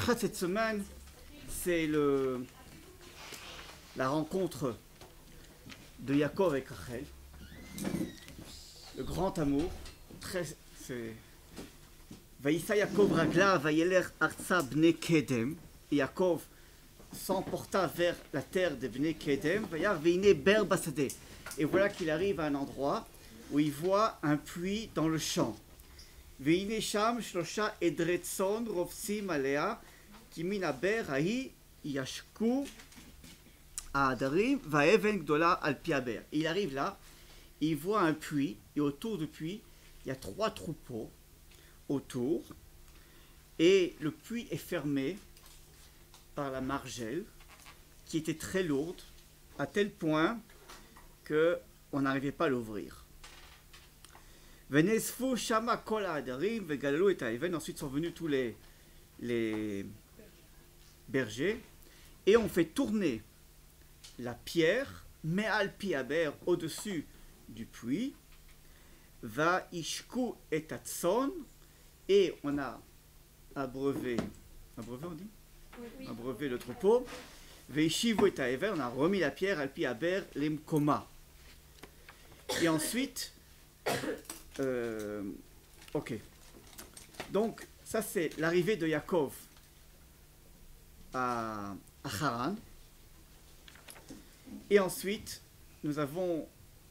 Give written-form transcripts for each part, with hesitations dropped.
bracha de cette semaine, c'est la rencontre de Yaakov avec Rachel. Le grand amour. Vaïssa Yaakov ragla vayeler artsa bnei kedem. Yaakov s'emporta vers la terre de bnei kedem. Vayar veine ber basade. Et voilà qu'il arrive à un endroit où il voit un puits dans le champ. Veine sham shlosha edretson rovsim alea kimin aber ahi yashku adarim vaeven gdola al pi aber. Il arrive là, il voit un puits et autour du puits il y a 3 troupeaux autour et le puits est fermé par la margelle qui était très lourde à tel point que on n'arrivait pas à l'ouvrir. Venesfu shama kol ha'adarim vegalalu et ha'even. Ensuite sont venus tous les bergers et on fait tourner la pierre me'al pi aber au-dessus du puits. Va ishku et atson et on a abreuvé on dit oui. Abreuvé le troupeau. Veishivu et ha'even, on a remis la pierre al pi aber lemkoma. Et ensuite ok. Donc, ça c'est l'arrivée de Yaakov à Haran. Et ensuite, nous avons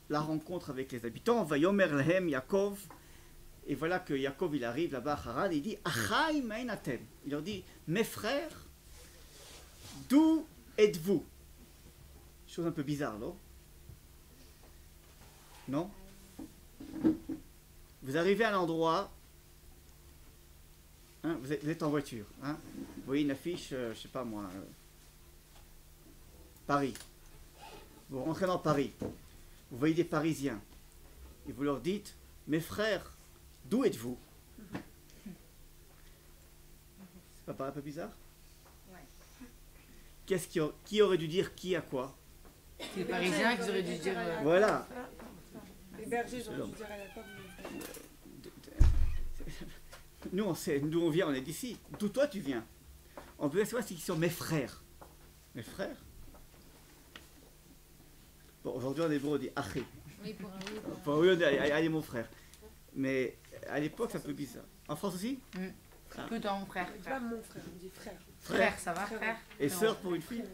la rencontre avec les habitants. Vayomer lehem Yaakov. Et voilà que Yaakov il arrive là-bas à Haran et il dit Achai mein atem. Il leur dit mes frères, d'où êtes-vous? Chose un peu bizarre, non? Non? Vous arrivez à un endroit, hein, vous êtes en voiture, hein, vous voyez une affiche, je sais pas moi, Paris. Vous rentrez dans Paris, vous voyez des Parisiens, et vous leur dites, mes frères, d'où êtes-vous? Ça paraît un peu bizarre? Ouais. Qui aurait dû dire qui à quoi? C'est les Parisiens qui auraient dû dire... Voilà. Les bergers, ils ont dû dire à la table. Nous, on sait d'où on vient, on est d'ici. D'où toi tu viens? On peut savoir s'ils sont mes frères. Mes frères? Bon, aujourd'hui en hébreu on dit Aché. Oui, pour un oui. Enfin, oui, on dit allez mon frère. Mais à l'époque, c'est un peu bizarre. En France aussi? Plutôt mon frère. Pas mon frère, on dit frère. Frère, ça va, frère? Et sœur pour une fille?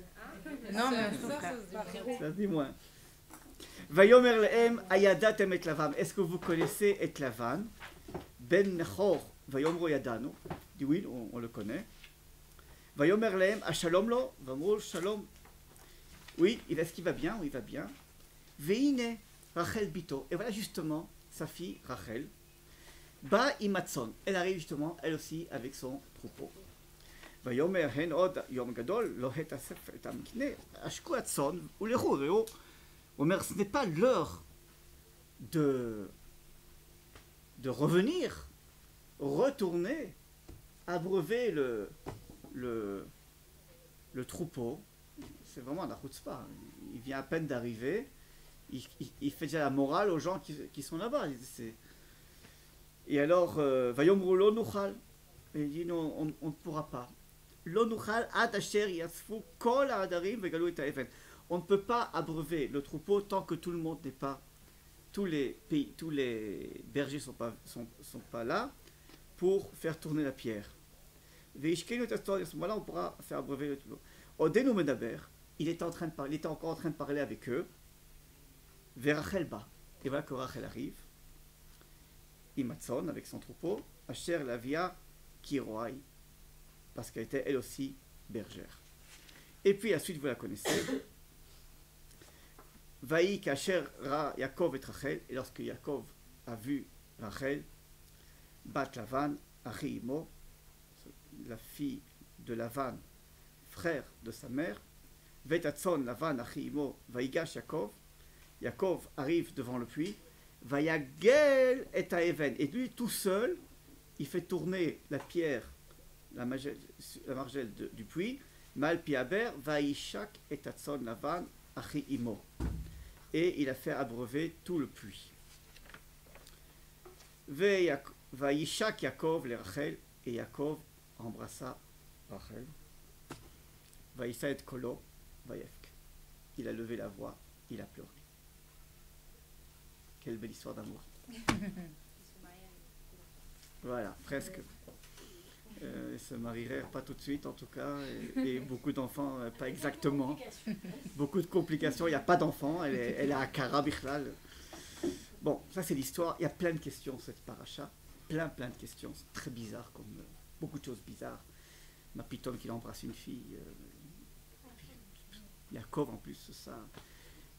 Non, mais son frère. Ça se dit moins. Vayomer lehem ayadatem et lavam. Est-ce que vous connaissez et lavan? Ben Nechor vayomro yadanu. Dit oui, on le connaît. Vayomer lehem ashalom lo vamro shalom. Oui, est-ce qu'il va bien? Oui, il va bien. Veine Rachel bito. Et voilà justement sa fille Rachel. Ba imatson. Elle arrive justement, elle aussi, avec son troupeau. Vayomer hen od yom gadol lo het asef et amkne ashku atson ulechu reo. Omer, ce n'est pas l'heure de revenir, retourner, abreuver le troupeau. C'est vraiment un chutzpah. Il vient à peine d'arriver. Il fait déjà la morale aux gens qui sont là-bas. Et alors, Vayomru lo nuchal. Et il dit non, on ne pourra pas. Lo nuchal ad asher yasfu kol ha'adarim vegalu et ha'even. On ne peut pas abreuver le troupeau tant que tout le monde n'est pas, tous les bergers sont pas là pour faire tourner la pierre. À ce moment-là, on pourra faire abreuver le troupeau. Odenu medaber, il était encore en train de parler avec eux. Vers Rachel ba. Et voilà que Rachel arrive. Imatson avec son troupeau. Asher lavia kiroai, parce qu'elle était elle aussi bergère. Et puis la suite vous la connaissez. Vaï kasher ra Yaakov et Rachel, et lorsque Yaakov a vu Rachel, bat Lavan, achi imo, la fille de Lavan, frère de sa mère, vetatson Lavan achi imo, vaïgash Yaakov, Yaakov arrive devant le puits, vayagel et ha'even, et lui tout seul, il fait tourner la pierre, la margelle du puits, mal pi aber, vaïshak et tatson Lavan achi imo. Et il a fait abreuver tout le puits. Vaïshak Yaakov le Rachel, et Yaakov embrassa Rachel. Vaïssa et Kolo, Vaïefk. Il a levé la voix, il a pleuré. Quelle belle histoire d'amour. Voilà, presque. Ils se marieraient pas tout de suite en tout cas, et beaucoup d'enfants, pas exactement. Beaucoup de complications, il n'y a pas d'enfants, elle est à Kara Bichlal. Bon, ça c'est l'histoire, il y a plein de questions cette paracha, plein de questions, c'est très bizarre, comme beaucoup de choses bizarres. Ma pitonne qu'il embrasse une fille, Yaakov en plus, c'est ça.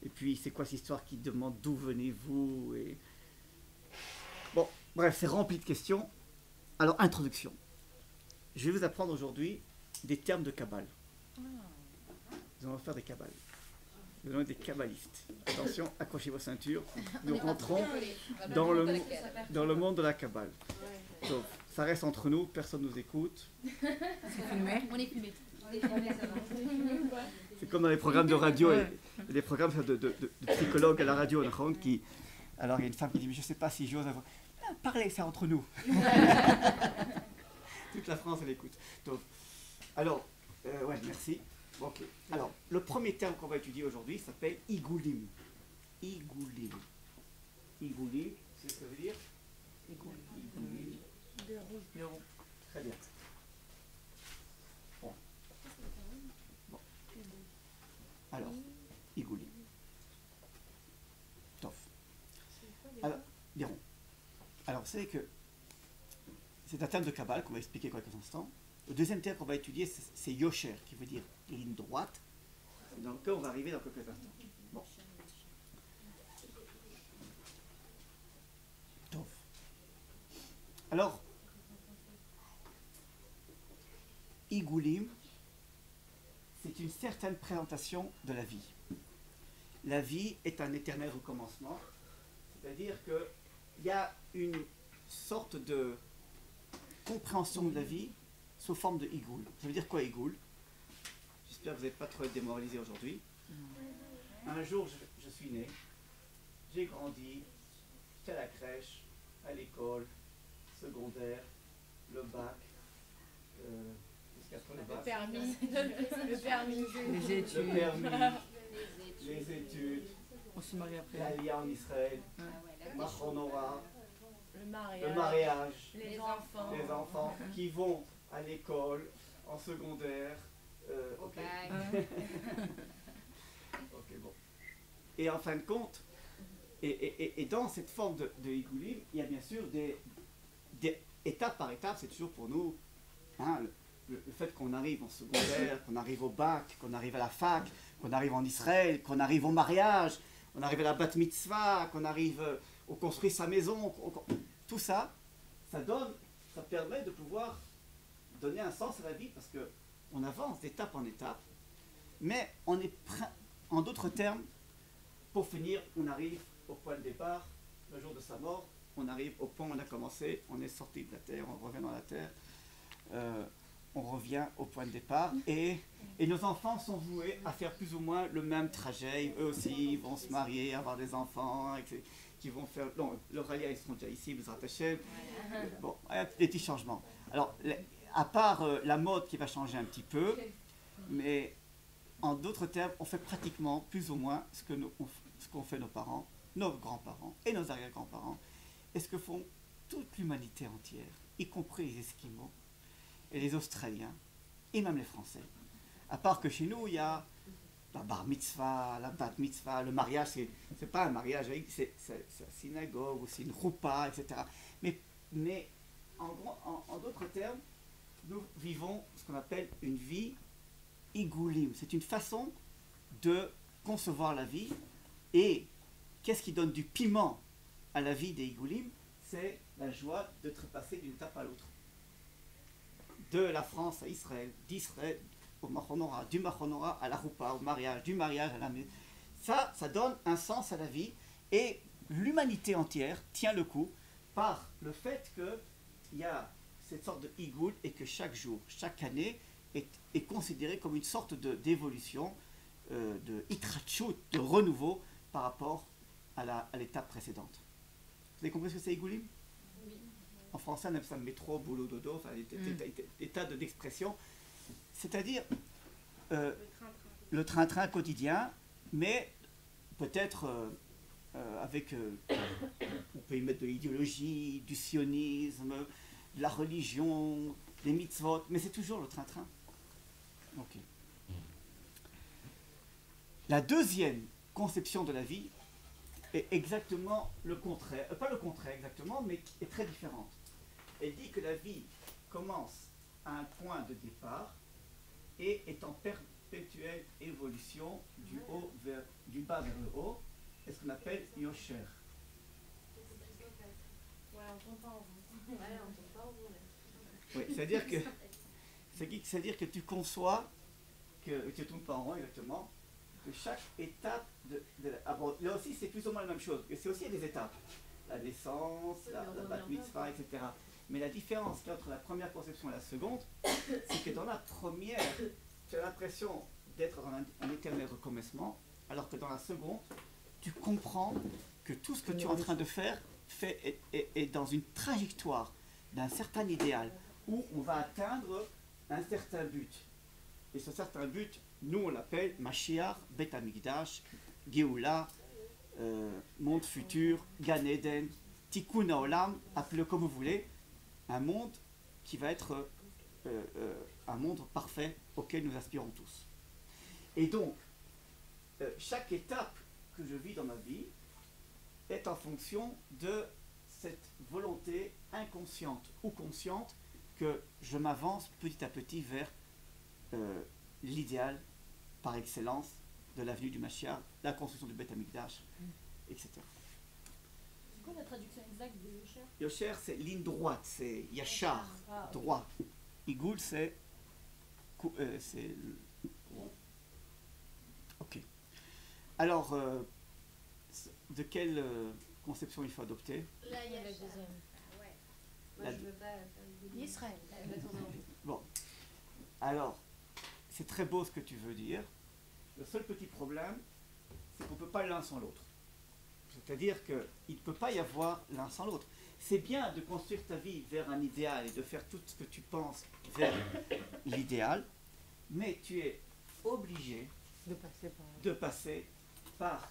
Et puis c'est quoi cette histoire qui demande d'où venez-vous et... Bon, bref, c'est rempli de questions. Alors, introduction. Je vais vous apprendre aujourd'hui des termes de Kabbale. Nous allons faire des Kabbales. Nous allons être des kabbalistes. Attention, accrochez vos ceintures. Nous rentrons dans le monde de la Kabbale. Donc, ça reste entre nous, personne ne nous écoute. C'est filmé. On est filmé. C'est comme dans les programmes de radio, des programmes de psychologues à la radio, qui... Alors, il y a une femme qui dit, mais je ne sais pas si j'ose avoir... Ah, parlez, c'est entre nous. Toute la France, elle écoute. Donc, alors, ouais, merci. Ok. Alors, le premier terme qu'on va étudier aujourd'hui s'appelle Igoulim. Igoulim. Igoulim, c'est ce que ça veut dire? Igoulim. Le rond. Très bien. Bon. Alors, Igoulim. Tof. Alors, des ronds. Alors, vous savez que c'est un terme de Kabbale qu'on va expliquer quelques instants. Le deuxième terme qu'on va étudier, c'est Yosher, qui veut dire ligne droite, dans lequel on va arriver dans quelques instants. Bon. Tov. Alors, Igoulim, c'est une certaine présentation de la vie. La vie est un éternel recommencement, c'est-à-dire qu'il y a une sorte de compréhension de la vie sous forme de Igoul. Ça veut dire quoi Igoul? J'espère que vous n'êtes pas trop démoralisé aujourd'hui. Un jour, je suis né, j'ai grandi, j'étais à la crèche, à l'école, secondaire, le bac, jusqu'à le bac, Les études. le permis, les études, On se marie après. l'alliance en Israël, Machonora, Le le mariage, les enfants. les enfants qui vont à l'école, en secondaire, ok. Ok, bon. Et en fin de compte, et dans cette forme de Igoulim, il y a bien sûr des étape par étape, c'est toujours pour nous, hein, le fait qu'on arrive en secondaire, qu'on arrive au bac, qu'on arrive à la fac, qu'on arrive en Israël, qu'on arrive au mariage, qu'on arrive à la bat mitzvah, qu'on arrive, on construit sa maison, tout ça, ça permet de pouvoir donner un sens à la vie parce qu'on avance d'étape en étape, mais on est en d'autres termes, pour finir, on arrive au point de départ, le jour de sa mort, on arrive au point où on a commencé, on est sorti de la terre, on revient dans la terre, on revient au point de départ, et nos enfants sont voués à faire plus ou moins le même trajet, eux aussi vont se marier, avoir des enfants, qui vont faire, non, le Ralia, ils seront déjà ici, vous rattachez, bon, il y a des petits changements. Alors, à part la mode qui va changer un petit peu, mais en d'autres termes, on fait pratiquement plus ou moins ce qu'ont fait nos parents, nos grands-parents et nos arrière-grands-parents, et ce que font toute l'humanité entière, y compris les Esquimaux et les Australiens, et même les Français. À part que chez nous, il y a la bar mitzvah, la bat mitzvah, le mariage, c'est pas un mariage, c'est la synagogue, ou c'est une roupa, etc. Mais en d'autres termes, nous vivons ce qu'on appelle une vie igoulim. C'est une façon de concevoir la vie. Et qu'est-ce qui donne du piment à la vie des igoulim? C'est la joie de passer d'une étape à l'autre. De la France à Israël, d'Israël au Machonora, du Machonora à la roupa, au mariage, du mariage à la maison. Ça donne un sens à la vie. Et l'humanité entière tient le coup par le fait qu'il y a cette sorte de igoul et que chaque jour, chaque année est considéré comme une sorte d'évolution, de itrachut, de renouveau par rapport à l'étape précédente. Vous avez compris ce que c'est igoulim? Oui. En français, on appelle ça métro, boulot, dodo, enfin des tas d'expressions. c'est-à-dire Le train-train. le train-train quotidien, mais peut-être avec, on peut y mettre de l'idéologie, du sionisme, de la religion, des mitzvot, mais c'est toujours le train-train. Ok. La deuxième conception de la vie est exactement le contraire, pas le contraire exactement, mais qui est très différente. Elle dit que la vie commence à un point de départ et est en perpétuelle évolution du bas vers le haut, est ce qu'on appelle Yosher. Ouais, on tourne pas en rond. Ouais, on tombe pas en rond là. Oui, c'est-à-dire que tu conçois, que tu ne tournes pas en rond exactement, que chaque étape bon, là aussi c'est plus ou moins la même chose, et c'est aussi des étapes. La naissance, la bat mitzvah, etc. Mais la différence qu'il y a entre la première conception et la seconde, c'est que dans la première, tu as l'impression d'être dans un éternel recommencement, alors que dans la seconde, tu comprends que tout ce que tu es en train de faire est dans une trajectoire d'un certain idéal, où on va atteindre un certain but. Et ce certain but, nous on l'appelle Mashiach, Bet Hamikdash, Géoula, monde futur, Gan Eden, Tikkun Haolam, appelez-le comme vous voulez, un monde qui va être un monde parfait auquel nous aspirons tous. Et donc, chaque étape que je vis dans ma vie est en fonction de cette volonté inconsciente ou consciente que je m'avance petit à petit vers l'idéal par excellence de l'avenue du Mashiach, la construction du Beth Amikdash, etc. C'est quoi la traduction exacte de Yosher? Yosher, c'est ligne droite, c'est Yachar, Ah, ok. droit. Igoul, c'est ok. Alors, de quelle conception il faut adopter? Là, il y a La le deuxième. Ouais. Moi, je veux pas faire une Israël. Bon, alors, c'est très beau ce que tu veux dire. Le seul petit problème, c'est qu'on ne peut pas l'un sans l'autre. C'est-à-dire qu'il ne peut pas y avoir l'un sans l'autre. C'est bien de construire ta vie vers un idéal et de faire tout ce que tu penses vers l'idéal, mais tu es obligé de passer par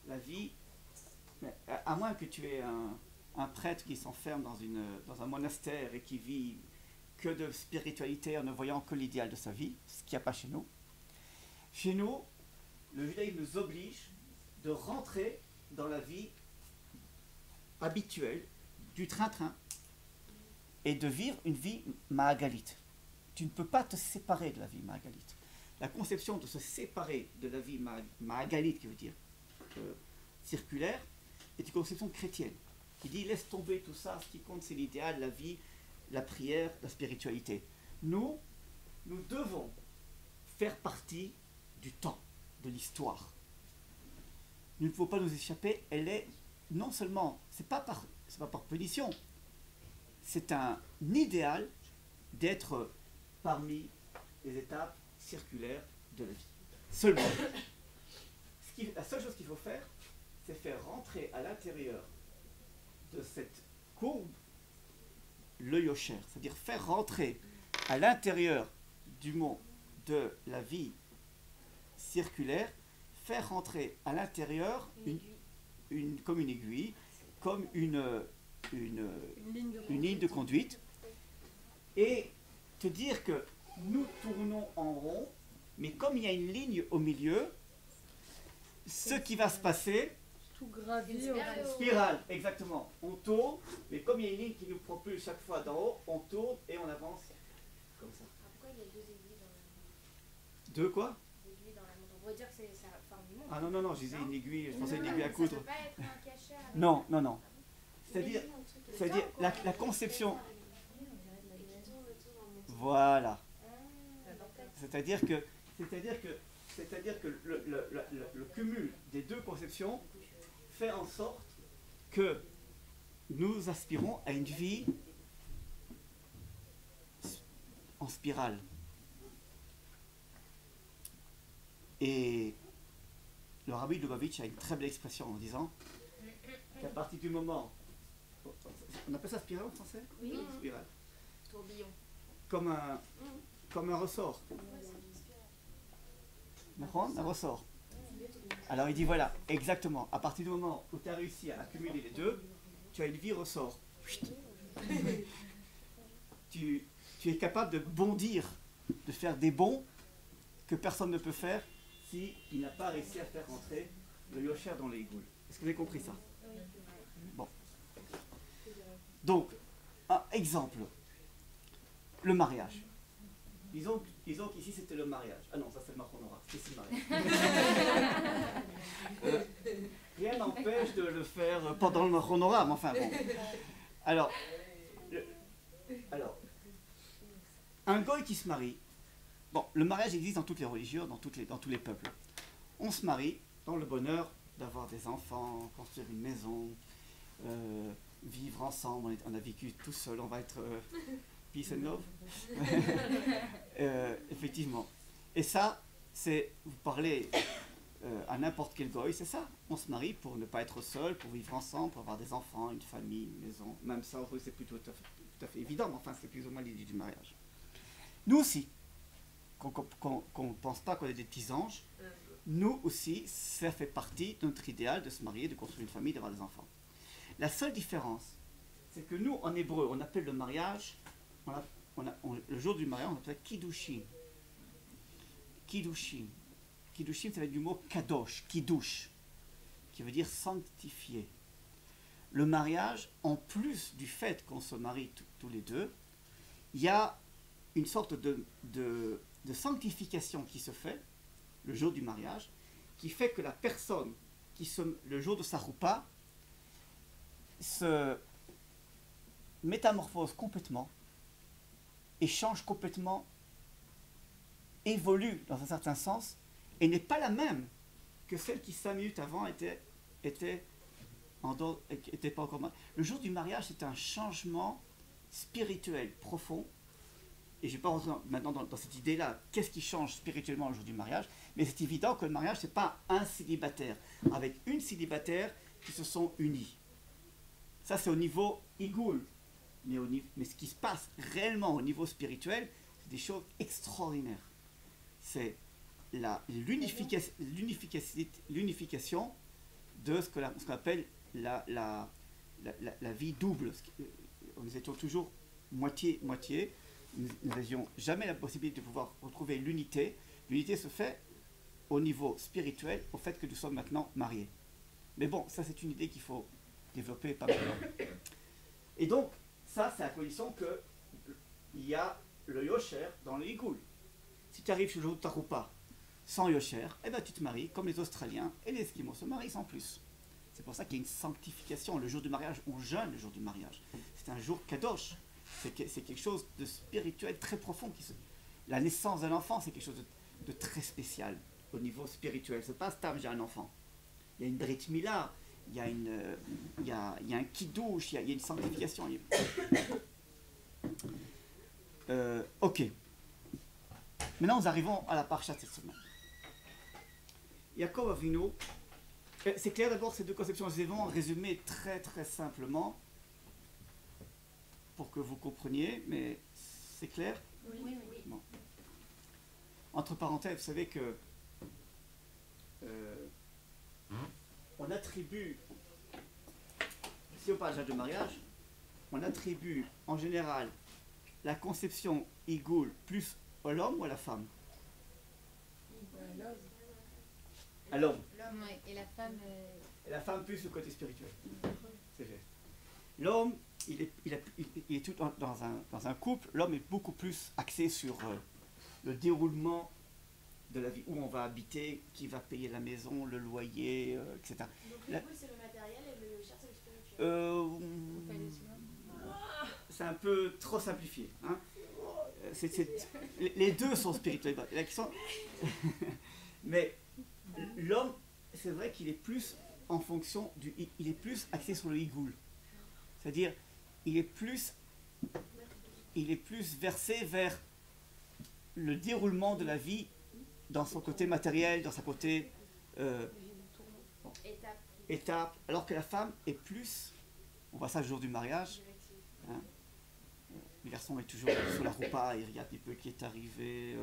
la vie, à moins que tu aies un prêtre qui s'enferme dans un monastère et qui vit que de spiritualité en ne voyant que l'idéal de sa vie, ce qu'il n'y a pas chez nous. Chez nous, le judaïsme nous oblige de rentrer dans la vie habituelle du train-train et de vivre une vie mahagalite. Tu ne peux pas te séparer de la vie mahagalite. La conception de se séparer de la vie mahagalite, qui veut dire circulaire, est une conception chrétienne qui dit laisse tomber tout ça, ce qui compte c'est l'idéal, la vie, la prière, la spiritualité. Nous devons faire partie du temps, de l'histoire. Il ne faut pas nous échapper, elle est non seulement, c'est pas par punition, c'est un idéal d'être parmi les étapes circulaires de la vie. Seulement, la seule chose qu'il faut faire, c'est faire rentrer à l'intérieur de cette courbe le yosher, c'est-à-dire faire rentrer à l'intérieur du monde de la vie circulaire, faire rentrer à l'intérieur comme une aiguille, comme une ligne de conduite, et te dire que nous tournons en rond, mais comme il y a une ligne au milieu, ce qui va se passer, Tout gravi. spirale, exactement. On tourne, mais comme il y a une ligne qui nous propulse chaque fois d'en haut, on tourne et on avance comme ça. Pourquoi il y a deux aiguilles dans la Deux quoi? aiguilles dans la montre? On pourrait dire que c'est la forme du monde. Ah non, je disais une aiguille, je pensais une aiguille à Ça coudre. peut pas être un cachet avec Non. C'est-à-dire la conception, voilà. C'est-à-dire que le cumul des deux conceptions fait en sorte que nous aspirons à une vie en spirale. Et le rabbi Lubavitch a une très belle expression en disant qu'à partir du moment... On appelle ça spirale en français? Oui. Spirale. tourbillon. Comme un... comme un ressort. Un ressort. Alors il dit voilà, exactement, à partir du moment où tu as réussi à accumuler les deux, tu as une vie ressort. Tu es capable de bondir, de faire des bonds que personne ne peut faire s'il n'a pas réussi à faire rentrer le Yosher dans les Igoul. Est-ce que vous avez compris ça? Bon. Donc, un exemple. Le mariage. Disons qu'ici c'était le mariage. Ah non, ça c'est le Machonora. C'est ici le mariage. Rien n'empêche de le faire pendant le Machonora, mais enfin bon. Alors, un goy qui se marie. Bon, le mariage existe dans toutes les religions, dans tous les peuples. On se marie dans le bonheur d'avoir des enfants, construire une maison, vivre ensemble. On a vécu tout seul, on va être peace and love. Effectivement. Et ça, c'est, vous parlez à n'importe quel goy, c'est ça. On se marie pour ne pas être seul, pour vivre ensemble, pour avoir des enfants, une famille, une maison. Même ça, c'est plutôt tout à fait évident, mais enfin, c'est plus ou moins l'idée du mariage. Nous aussi, qu'on ne pense pas qu'on est des petits anges, nous aussi, ça fait partie de notre idéal de se marier, de construire une famille, d'avoir des enfants. La seule différence, c'est que nous, en hébreu, on appelle le mariage, le jour du mariage, on appelle Kiddushin. Kiddushin. Kiddushin, ça va être du mot kadosh, kiddush, qui veut dire sanctifier. Le mariage, en plus du fait qu'on se marie tous les deux, il y a une sorte de sanctification qui se fait le jour du mariage, qui fait que la personne le jour de sa roupa se métamorphose complètement et change complètement, évolue dans un certain sens et n'est pas la même que celle qui 5 minutes avant était pas encore mariée. Le jour du mariage, c'est un changement spirituel profond. Et je ne vais pas rentrer maintenant dans cette idée-là, qu'est-ce qui change spirituellement le jour du mariage, mais c'est évident que le mariage, ce n'est pas un célibataire, avec une célibataire qui se sont unis. Ça, c'est au niveau igoul. Mais ce qui se passe réellement au niveau spirituel, c'est des choses extraordinaires. C'est l'unification de ce qu'on appelle la vie double. Nous étions toujours moitié-moitié. Nous n'avions jamais la possibilité de pouvoir retrouver l'unité. L'unité se fait au niveau spirituel, au fait que nous sommes maintenant mariés. Mais bon, ça c'est une idée qu'il faut développer pas maintenant. Et donc, ça c'est à condition qu'il y a le yosher dans le igoul. Si tu arrives chez le jour de ta roupa sans yosher, eh ben tu te maries comme les Australiens et les Esquimaux se marient sans plus. C'est pour ça qu'il y a une sanctification. Le jour du mariage, on jeûne le jour du mariage. C'est un jour kadosh. C'est quelque chose de spirituel très profond. La naissance d'un enfant, c'est quelque chose de très spécial au niveau spirituel. C'est pas Stam, j'ai un enfant. Il y a une Brit Mila, il y a un Kiddush, il y a une sanctification. Ok. Maintenant, nous arrivons à la parcha de cette semaine. Yaakov Avinu. C'est clair d'abord ces deux conceptions. Je vais vraiment résumer très très simplement pour que vous compreniez, mais c'est clair? Oui. Bon. Entre parenthèses, vous savez que on attribue, si on parle de mariage, on attribue en général la conception igoul plus à l'homme ou à la femme? À l'homme. L'homme, ouais. Et la femme. Et la femme plus le côté spirituel. C'est vrai. L'homme, il est tout dans un couple, l'homme est beaucoup plus axé sur le déroulement de la vie, où on va habiter, qui va payer la maison, le loyer, etc. Donc le goût, c'est le matériel et le yosher, c'est le spirituel. C'est un peu trop simplifié. Hein. Les deux sont spirituels. Mais l'homme, c'est vrai qu'il est plus en fonction il est plus axé sur le higoul. C'est-à-dire, il est plus versé vers le déroulement de la vie dans son côté matériel, dans sa côté étape, alors que la femme est plus, on voit ça le jour du mariage, hein, Le garçon est toujours sur la roupa, il regarde un petit peu qui est arrivé,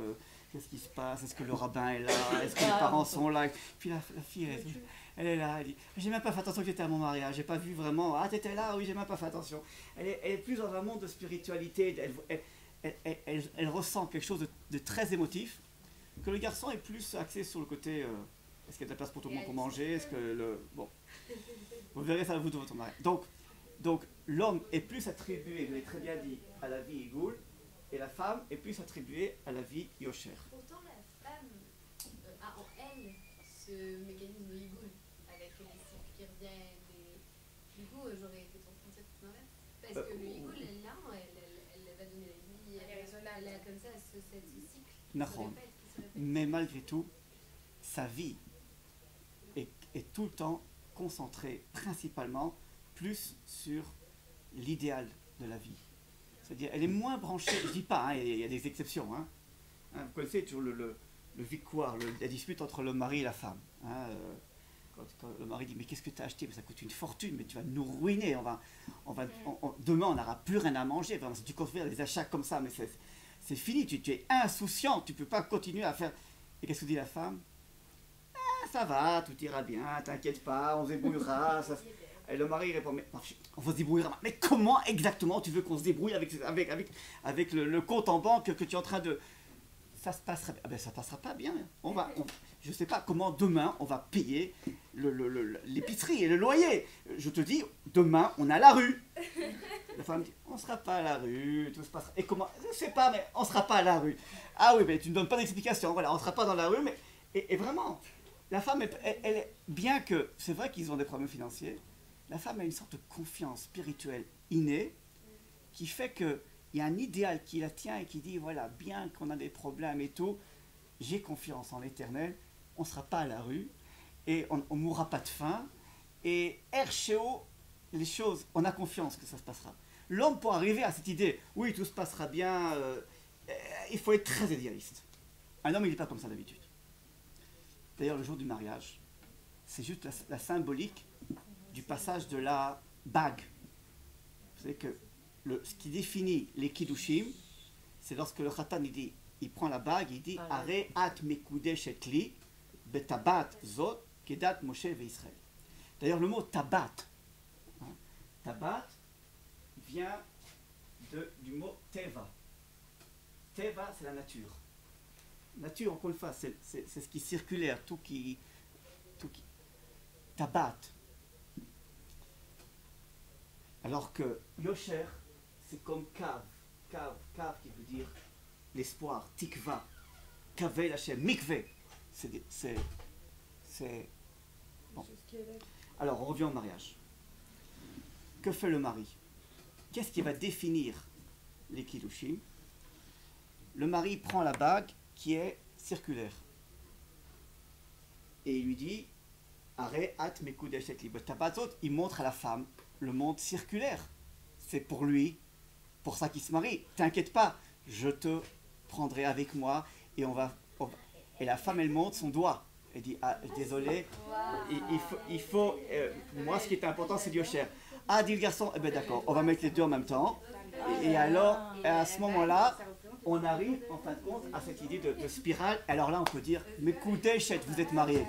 qu'est-ce qui se passe, est-ce que le rabbin est là, est-ce que les parents sont là. Puis la fille, elle est là, elle dit, j'ai même pas fait attention que j'étais à mon mariage, j'ai pas vu vraiment, ah t'étais là, oui j'ai même pas fait attention. Elle est plus dans un monde de spiritualité, elle ressent quelque chose de très émotif, que le garçon est plus axé sur le côté, est-ce qu'il y a de la place pour tout le monde pour manger, est-ce que le... Bon, vous verrez ça à vous de votre mariage. Donc l'homme est plus attribué, je l'ai très bien dit, à la vie Igoul, et la femme est plus attribuée à la vie Yosher. Pourtant, la femme a en elle ce mécanisme Igoul, avec les cycles qui reviennent. Du coup, j'aurais été ton concept l'inverse. Parce que le Igoul, elle l'a, elle va donner la vie, elle a comme ça ce cycle qui se répète. Mais malgré tout, sa vie est tout le temps concentrée principalement plus sur l'idéal de la vie. C'est-à-dire, elle est moins branchée, je dis pas, il y a des exceptions. Vous connaissez toujours le victoire, la dispute entre le mari et la femme. Quand le mari dit, mais qu'est-ce que tu as acheté? Ça coûte une fortune, mais tu vas nous ruiner. Demain, on n'aura plus rien à manger. Vraiment, si tu continues à faire des achats comme ça, mais c'est fini, tu es insouciant, tu ne peux pas continuer à faire... Et qu'est-ce que dit la femme? Ça va, tout ira bien, t'inquiète pas, on se débrouillera. Et le mari répond, mais on va se débrouiller. Mais comment exactement tu veux qu'on se débrouille avec le compte en banque que tu es en train de... Ça se passera bien. Ça passera pas bien. Je ne sais pas comment demain on va payer l'épicerie et le loyer. Je te dis, demain on est à la rue. La femme dit, on ne sera pas à la rue, tout se passera. Et comment? Je ne sais pas, mais on ne sera pas à la rue. Ah oui, mais tu ne donnes pas d'explication. Voilà, on ne sera pas dans la rue, mais... Et vraiment, la femme, elle est... Bien que, c'est vrai qu'ils ont des problèmes financiers, la femme a une sorte de confiance spirituelle innée qui fait qu'il y a un idéal qui la tient et qui dit, voilà, bien qu'on a des problèmes et tout, j'ai confiance en l'Éternel, on ne sera pas à la rue et on ne mourra pas de faim. Et RCO, les choses, on a confiance que ça se passera. L'homme, pour arriver à cette idée, oui, tout se passera bien, il faut être très idéaliste. Un homme, il n'est pas comme ça d'habitude. D'ailleurs, le jour du mariage, c'est juste la symbolique du passage de la bague. Vous savez que ce qui définit les kiddushim, c'est lorsque le khatan il prend la bague, il dit Are at mekudesh et li betabat zot kedat Moshe veIsraël. D'ailleurs, le mot tabat, tabat vient du mot teva. Teva, c'est la nature. Nature, encore une fois, c'est ce qui est circulaire, tout qui tabat. Alors que Yosher, c'est comme Kav qui veut dire l'espoir, Tikva, Kavel Hashem, Mikve. C'est bon. Alors, on revient au mariage. Que fait le mari? Qu'est-ce qui va définir les kiddushim? Le mari prend la bague qui est circulaire et il lui dit Are at mekudesh et li betabat zot. Il montre à la femme le monde circulaire. C'est pour lui, pour ça qu'il se marie. T'inquiète pas, je te prendrai avec moi et et la femme, elle monte son doigt. Elle dit, ah, désolé, il faut moi, ce qui est important, c'est Yosher. Ah, dit le garçon, eh bien d'accord, on va mettre les deux en même temps. Et alors, à ce moment-là, on arrive, en fin de compte, à cette idée de spirale. Alors là, on peut dire, mais écoutez, chète, vous êtes mariés.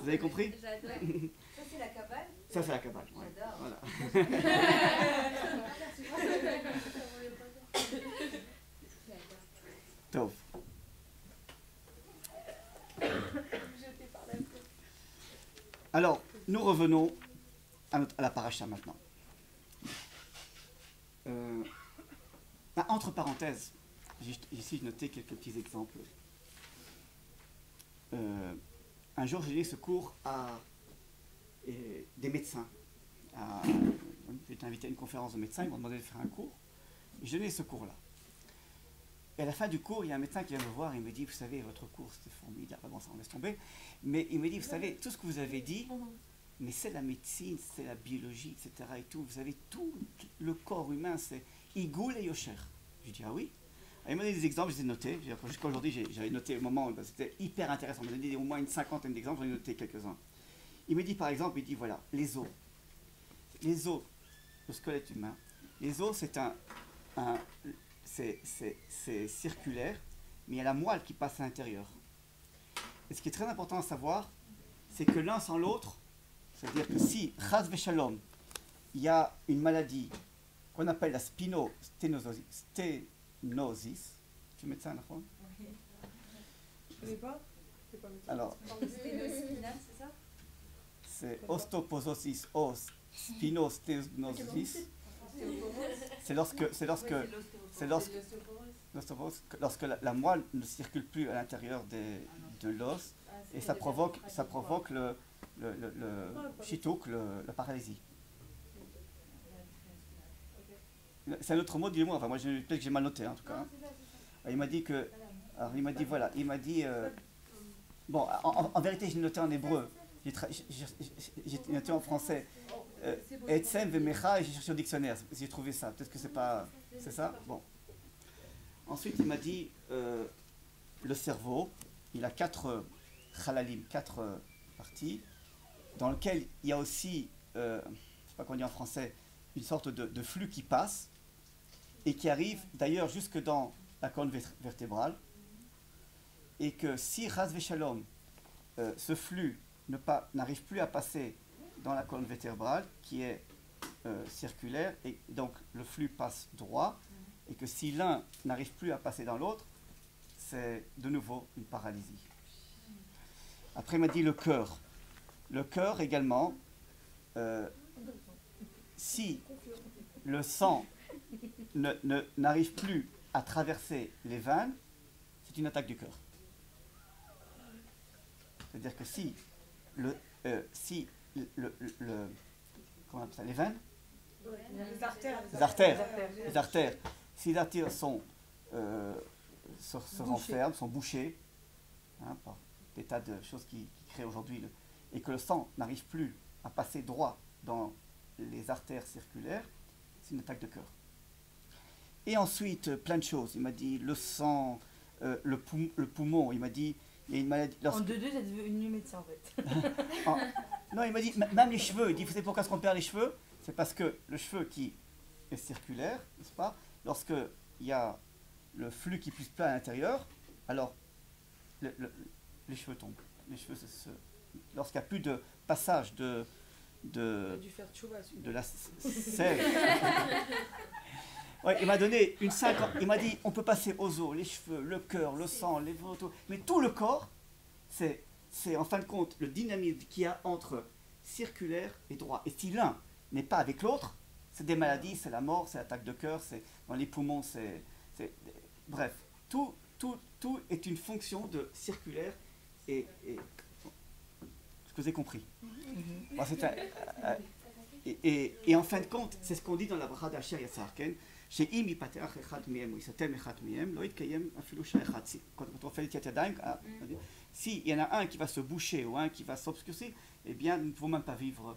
Vous avez compris? Ça, c'est la cabale. Ça, c'est la cabale. Ouais. Voilà. Tov. Alors, nous revenons à la paracha maintenant. Entre parenthèses, j'ai ici noté quelques petits exemples. Un jour, j'ai donné ce cours à des médecins. J'étais invité à une conférence de médecins, ils m'ont demandé de faire un cours. J'ai donné ce cours-là. Et à la fin du cours, il y a un médecin qui vient me voir et il me dit, vous savez, votre cours, c'était formidable, bon, ça en laisse tomber. Mais il me dit, vous savez, tout ce que vous avez dit, mais c'est la médecine, c'est la biologie, etc. Et tout. Vous savez, tout le corps humain, c'est Igoul et Yosher. Je dis, ah oui. Alors, il m'a donné des exemples, je les ai notés. Jusqu'à aujourd'hui, j'avais noté au moment, c'était hyper intéressant. Il m'a donné au moins une cinquantaine d'exemples, j'en ai noté quelques-uns. Il me dit, par exemple, il dit, voilà, les os. Les os, le squelette humain. Les os, c'est un, c'est circulaire, mais il y a la moelle qui passe à l'intérieur. Et ce qui est très important à savoir, c'est que l'un sans l'autre, c'est-à-dire que si, chas v'shalom, il y a une maladie qu'on appelle la spinosténosis, tu mets ça, Nahon? Je connais pas. C'est pas médecin. Alors, Sténospinal, c'est ça? c'est osteoporosis ou spinosténosis. C'est lorsque la moelle ne circule plus à l'intérieur de l'os et ça provoque le chitouk, la paralysie. C'est un autre mot, dis-le-moi. Enfin, moi, peut-être que j'ai mal noté, en tout cas. Il m'a dit que. Alors, il m'a dit, voilà, il m'a dit. Bon, en vérité, j'ai noté en hébreu. J'ai noté en français. Etsem vemecha, et j'ai cherché au dictionnaire. J'ai trouvé ça. Peut-être que c'est pas. C'est ça? Bon. Ensuite, il m'a dit le cerveau, il a 4 halalim, 4 parties, dans lesquelles il y a aussi, je ne sais pas comment on dit en français, une sorte de flux qui passe et qui arrive d'ailleurs jusque dans la colonne vertébrale. Et que si ras v'shalom, ce flux n'arrive plus à passer dans la colonne vertébrale, qui est circulaire, et donc le flux passe droit, et que si l'un n'arrive plus à passer dans l'autre, c'est de nouveau une paralysie. Après, il m'a dit le cœur. Le cœur également, si le sang n'arrive plus à traverser les veines, c'est une attaque du cœur. C'est-à-dire que si comment on appelle ça, les veines, Les artères. les artères, si les artères se renferment, sont bouchées, hein, par des tas de choses qui créent aujourd'hui, et que le sang n'arrive plus à passer droit dans les artères circulaires, c'est une attaque de cœur. Et ensuite, plein de choses. Il m'a dit le sang, le poumon, il m'a dit il y a une maladie. En 2-2, t'es devenu médecin en fait. Non, il m'a dit même les cheveux. Il dit vous savez pourquoi est-ce qu'on perd les cheveux? C'est parce que le cheveu qui est circulaire, n'est-ce pas? Lorsque il y a le flux qui puisse plus à l'intérieur, alors les cheveux tombent. Les cheveux lorsqu'il n'y a plus de passage de la sève. Ouais, il m'a donné une 5 ans. Il m'a dit on peut passer aux os, les cheveux, le cœur, le sang, les vôtres, mais tout le corps, c'est en fin de compte le dynamisme qu'il y a entre circulaire et droit. Et si l'un n'est pas avec l'autre, c'est des maladies, c'est la mort, c'est l'attaque de cœur, c'est dans les poumons, bref, tout est une fonction de circulaire et ce que vous avez compris. Bon, et en fin de compte, c'est ce qu'on dit dans la bracha d'Asher Yatzarken. Quand on fait les tiatadayim, s'il y en a un qui va se boucher ou un qui va s'obscurcir, eh bien, nous ne pouvons même pas vivre,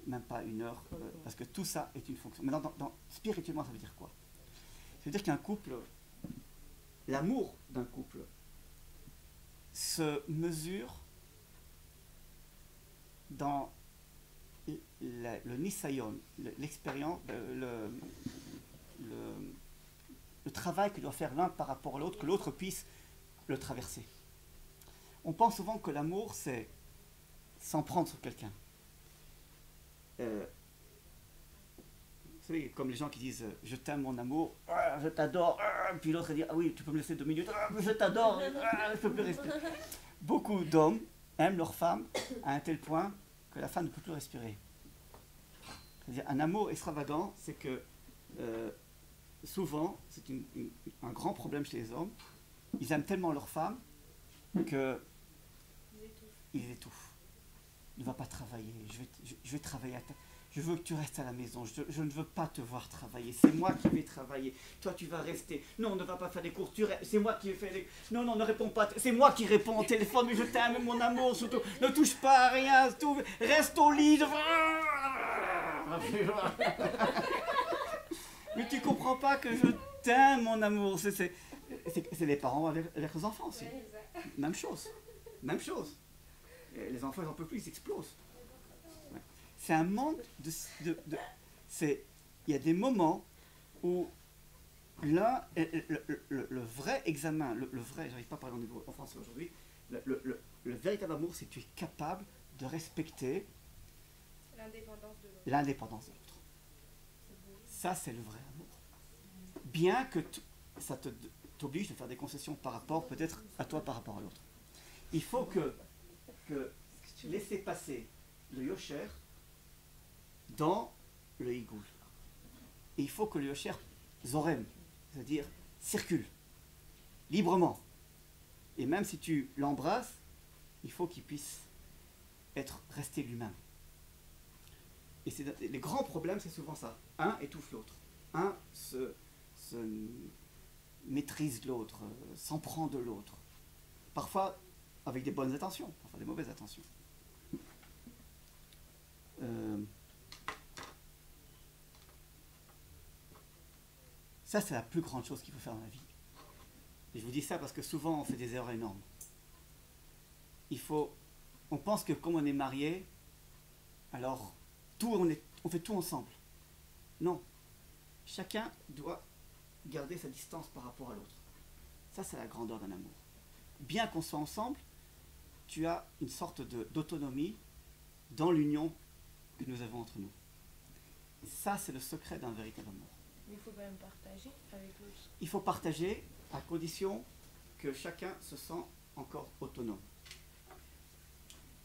même pas une heure, parce que tout ça est une fonction. Mais spirituellement, ça veut dire quoi? Ça veut dire qu'un couple, l'amour d'un couple, se mesure dans le nisayon, l'expérience, le travail que doit faire l'un par rapport à l'autre, que l'autre puisse le traverser. On pense souvent que l'amour, c'est s'en prendre sur quelqu'un. Vous savez, comme les gens qui disent je t'aime mon amour, je t'adore, puis l'autre dit ah oui, tu peux me laisser 2 minutes, je t'adore, je peux plus respirer. Beaucoup d'hommes aiment leur femme à un tel point que la femme ne peut plus respirer. C'est-à-dire un amour extravagant, c'est que souvent, c'est un grand problème chez les hommes. Ils aiment tellement leur femme qu'ils étouffent. Ne va pas travailler, je vais travailler à je veux que tu restes à la maison, je ne veux pas te voir travailler, c'est moi qui vais travailler, toi tu vas rester, non, ne va pas faire des courses, c'est moi qui vais faire des... Non, ne réponds pas, c'est moi qui réponds au téléphone, mais je t'aime, mon amour, surtout, ne touche pas à rien, reste au lit, mais tu comprends pas que je t'aime, mon amour, c'est les parents avec leurs enfants aussi, même chose, et les enfants ils n'en peuvent plus, ils explosent. C'est un manque il y a des moments où le vrai examen, le vrai, j'arrive pas à parler en français aujourd'hui, le véritable amour, c'est que tu es capable de respecter l'indépendance de l'autre. Ça, c'est le vrai amour. Bien que ça t'oblige de faire des concessions par rapport, peut-être, à toi par rapport à l'autre. Il faut que laisser passer le yosher dans le higoul. Et il faut que le yosher zorem, c'est-à-dire circule librement. Et même si tu l'embrasses, il faut qu'il puisse rester lui-même. Et les grands problèmes, c'est souvent ça. Un étouffe l'autre. Un se maîtrise l'autre, s'en prend de l'autre. Parfois avec des bonnes intentions, parfois des mauvaises intentions. Ça, c'est la plus grande chose qu'il faut faire dans la vie. Et je vous dis ça parce que souvent, on fait des erreurs énormes. On pense que comme on est marié, alors on fait tout ensemble. Non. Chacun doit garder sa distance par rapport à l'autre. Ça, c'est la grandeur d'un amour. Bien qu'on soit ensemble, tu as une sorte d'autonomie dans l'union que nous avons entre nous. Ça, c'est le secret d'un véritable amour. Mais il faut quand même partager avec l'autre. Il faut partager à condition que chacun se sent encore autonome.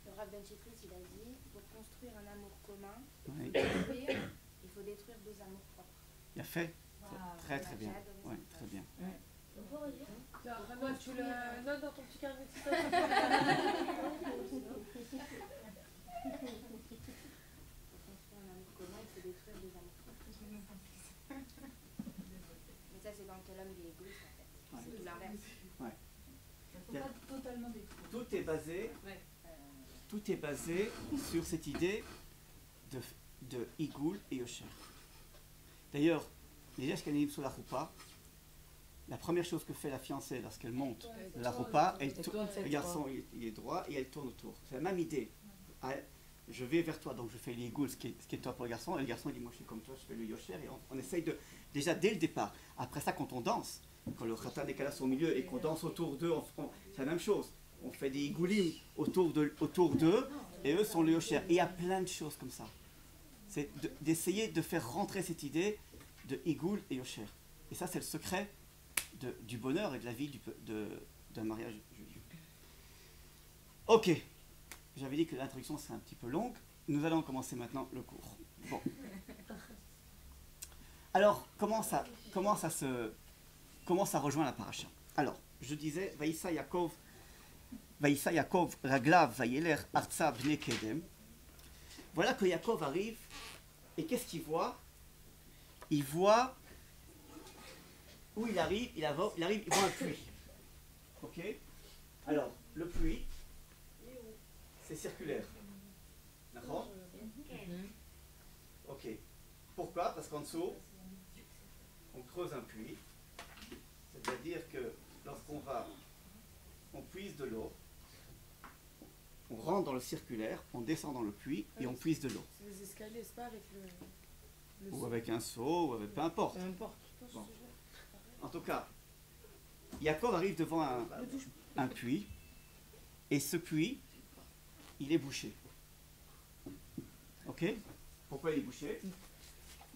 Le Rav Ben Chitris, il a dit, pour construire un amour commun, Oui. il faut détruire deux amours propres. Il a fait. Wow. Très très bien. Oui, très bien. On peut redire Moi, tu le notes dans ton petit carnet de Pour construire un amour commun, il faut détruire deux amours propres. Mais ça, c'est quand l'homme il est égoïste, en fait. Ouais. C'est tout l'inverse. Ouais. Faut pas totalement détruire. Tout est basé sur cette idée de Igoul et Yosher. D'ailleurs, les Ashkenazim sur la roupa, la première chose que fait la fiancée lorsqu'elle monte de la roupa, le garçon il est droit et elle tourne autour. C'est la même idée. Je vais vers toi, donc je fais l'Igoul, ce qui est toi pour le garçon, et le garçon dit moi je suis comme toi, je fais le Yosher, et on essaye déjà dès le départ. Après ça, quand on danse, quand le Khatan et Kala sont au milieu et qu'on danse autour d'eux, c'est la même chose. On fait des igoulim autour d'eux et eux sont les Yosher. Et il y a plein de choses comme ça. C'est d'essayer de faire rentrer cette idée de Igoul et Yosher. Et ça, c'est le secret du bonheur et de la vie d'un mariage juif. Ok. J'avais dit que l'introduction serait un petit peu longue. Nous allons commencer maintenant le cours. Bon. Alors, comment ça rejoint la paracha? Alors, je disais, Vaïssa Yaakov Raglav Vayeler Artsa Bne Kedem. Voilà que Yaakov arrive, et qu'est-ce qu'il voit? Il voit où il arrive, il voit un puits. Ok? Alors, le puits, c'est circulaire. D'accord? Ok. Pourquoi? Parce qu'en dessous, on creuse un puits. C'est-à-dire que lorsqu'on puise de l'eau, on rentre dans le circulaire, on descend dans le puits et on puise de l'eau. C'est les escaliers, c'est pas avec le Ou avec un seau, ou avec peu importe. peu importe. Bon. En tout cas, Yaakov arrive devant un puits, et ce puits, il est bouché. Ok? Pourquoi il est bouché?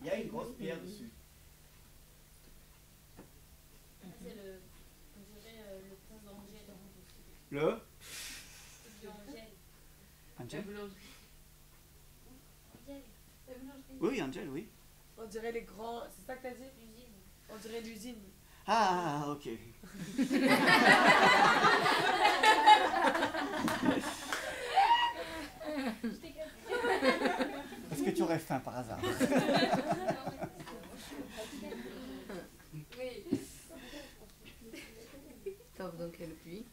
Il y a une grosse pierre dessus. C'est on dirait le pont d'Angèle. Le? Angèle. Angel? Angèle. La boulangerie. Oui, Angel, oui. On dirait les grands. C'est ça que t'as dit? L'usine. On dirait l'usine. Ah, ok. Est-ce que tu aurais faim par hasard? Oui. Top, donc le puits.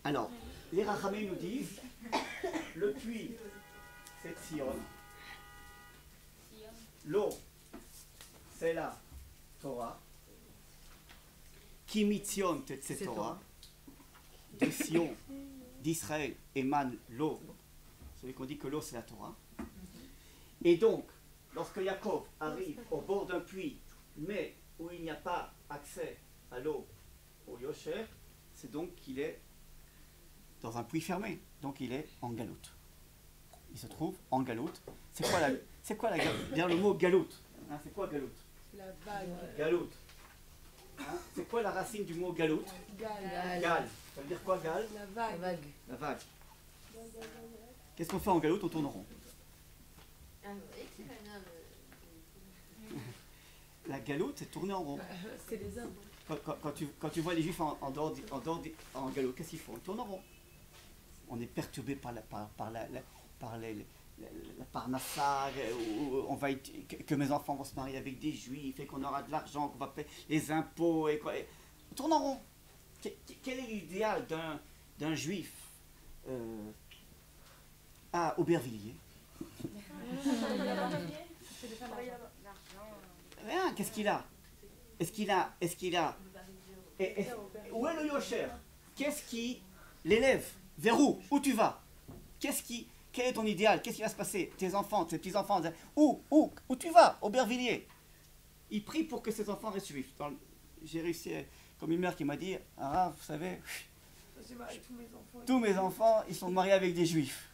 Alors, les Rachamim nous disent, le puits, c'est Sion. L'eau, c'est la Torah. Qui mitzion tetze Torah. De Sion, d'Israël, émane l'eau. Celui qu'on dit que l'eau, c'est la Torah. Et donc, lorsque Yaakov arrive au bord d'un puits, mais où il n'y a pas accès à l'eau au Yosher, c'est donc qu'il est dans un puits fermé. Donc il est en galoute. Il se trouve en galoute. C'est quoi la bien le mot galoute, hein, c'est quoi galoute? La vague. Galoute. Hein, c'est quoi la racine du mot galoute? Gale. Gal. Ça veut dire quoi gal? La vague. Vague. La vague. Qu'est-ce qu'on fait en galoute? On tourne en rond. Ah, oui, c'est pas bien La galoute, c'est tourner en rond. C'est les hommes. Quand tu vois les juifs en galoute, qu'est-ce qu'ils font? Ils tournent en rond. On est perturbé par la parnassa, on va que mes enfants vont se marier avec des juifs et qu'on aura de l'argent, qu'on va payer les impôts et quoi. On tourne en rond. Quel est l'idéal d'un juif à Aubervilliers? Rien, qu'est-ce qu'il a? Où est le Yosher? Qu'est-ce qui l'élève? Vers où? Où tu vas? Quel est ton idéal? Qu'est-ce qui va se passer? Tes enfants, tes petits-enfants, où tu vas? Aubervilliers. Il prie pour que ses enfants restent juifs. J'ai réussi, comme une mère qui m'a dit, ah, vous savez, tous mes enfants, ils sont mariés avec des juifs.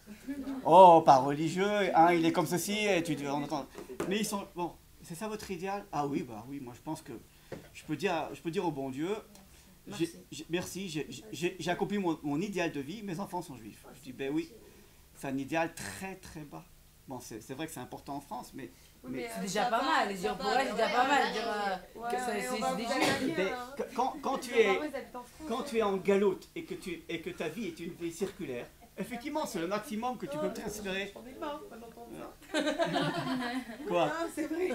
Oh, pas religieux, hein, il est comme ceci, et on entend. Mais ils sont, bon, c'est ça votre idéal? Ah oui, bah oui, moi je pense que je peux dire au bon Dieu, merci, j'ai accompli mon idéal de vie, mes enfants sont juifs. Je dis, ben oui, c'est un idéal très très bas. Bon, c'est vrai que c'est important en France, mais C'est déjà pas mal, dire pour elle, c'est déjà pas mal. Dire que c'est des juifs. mais quand tu es en galoute et que ta vie est une vie circulaire, effectivement, c'est le maximum que tu peux transférer. Quoi? Ah, c'est vrai.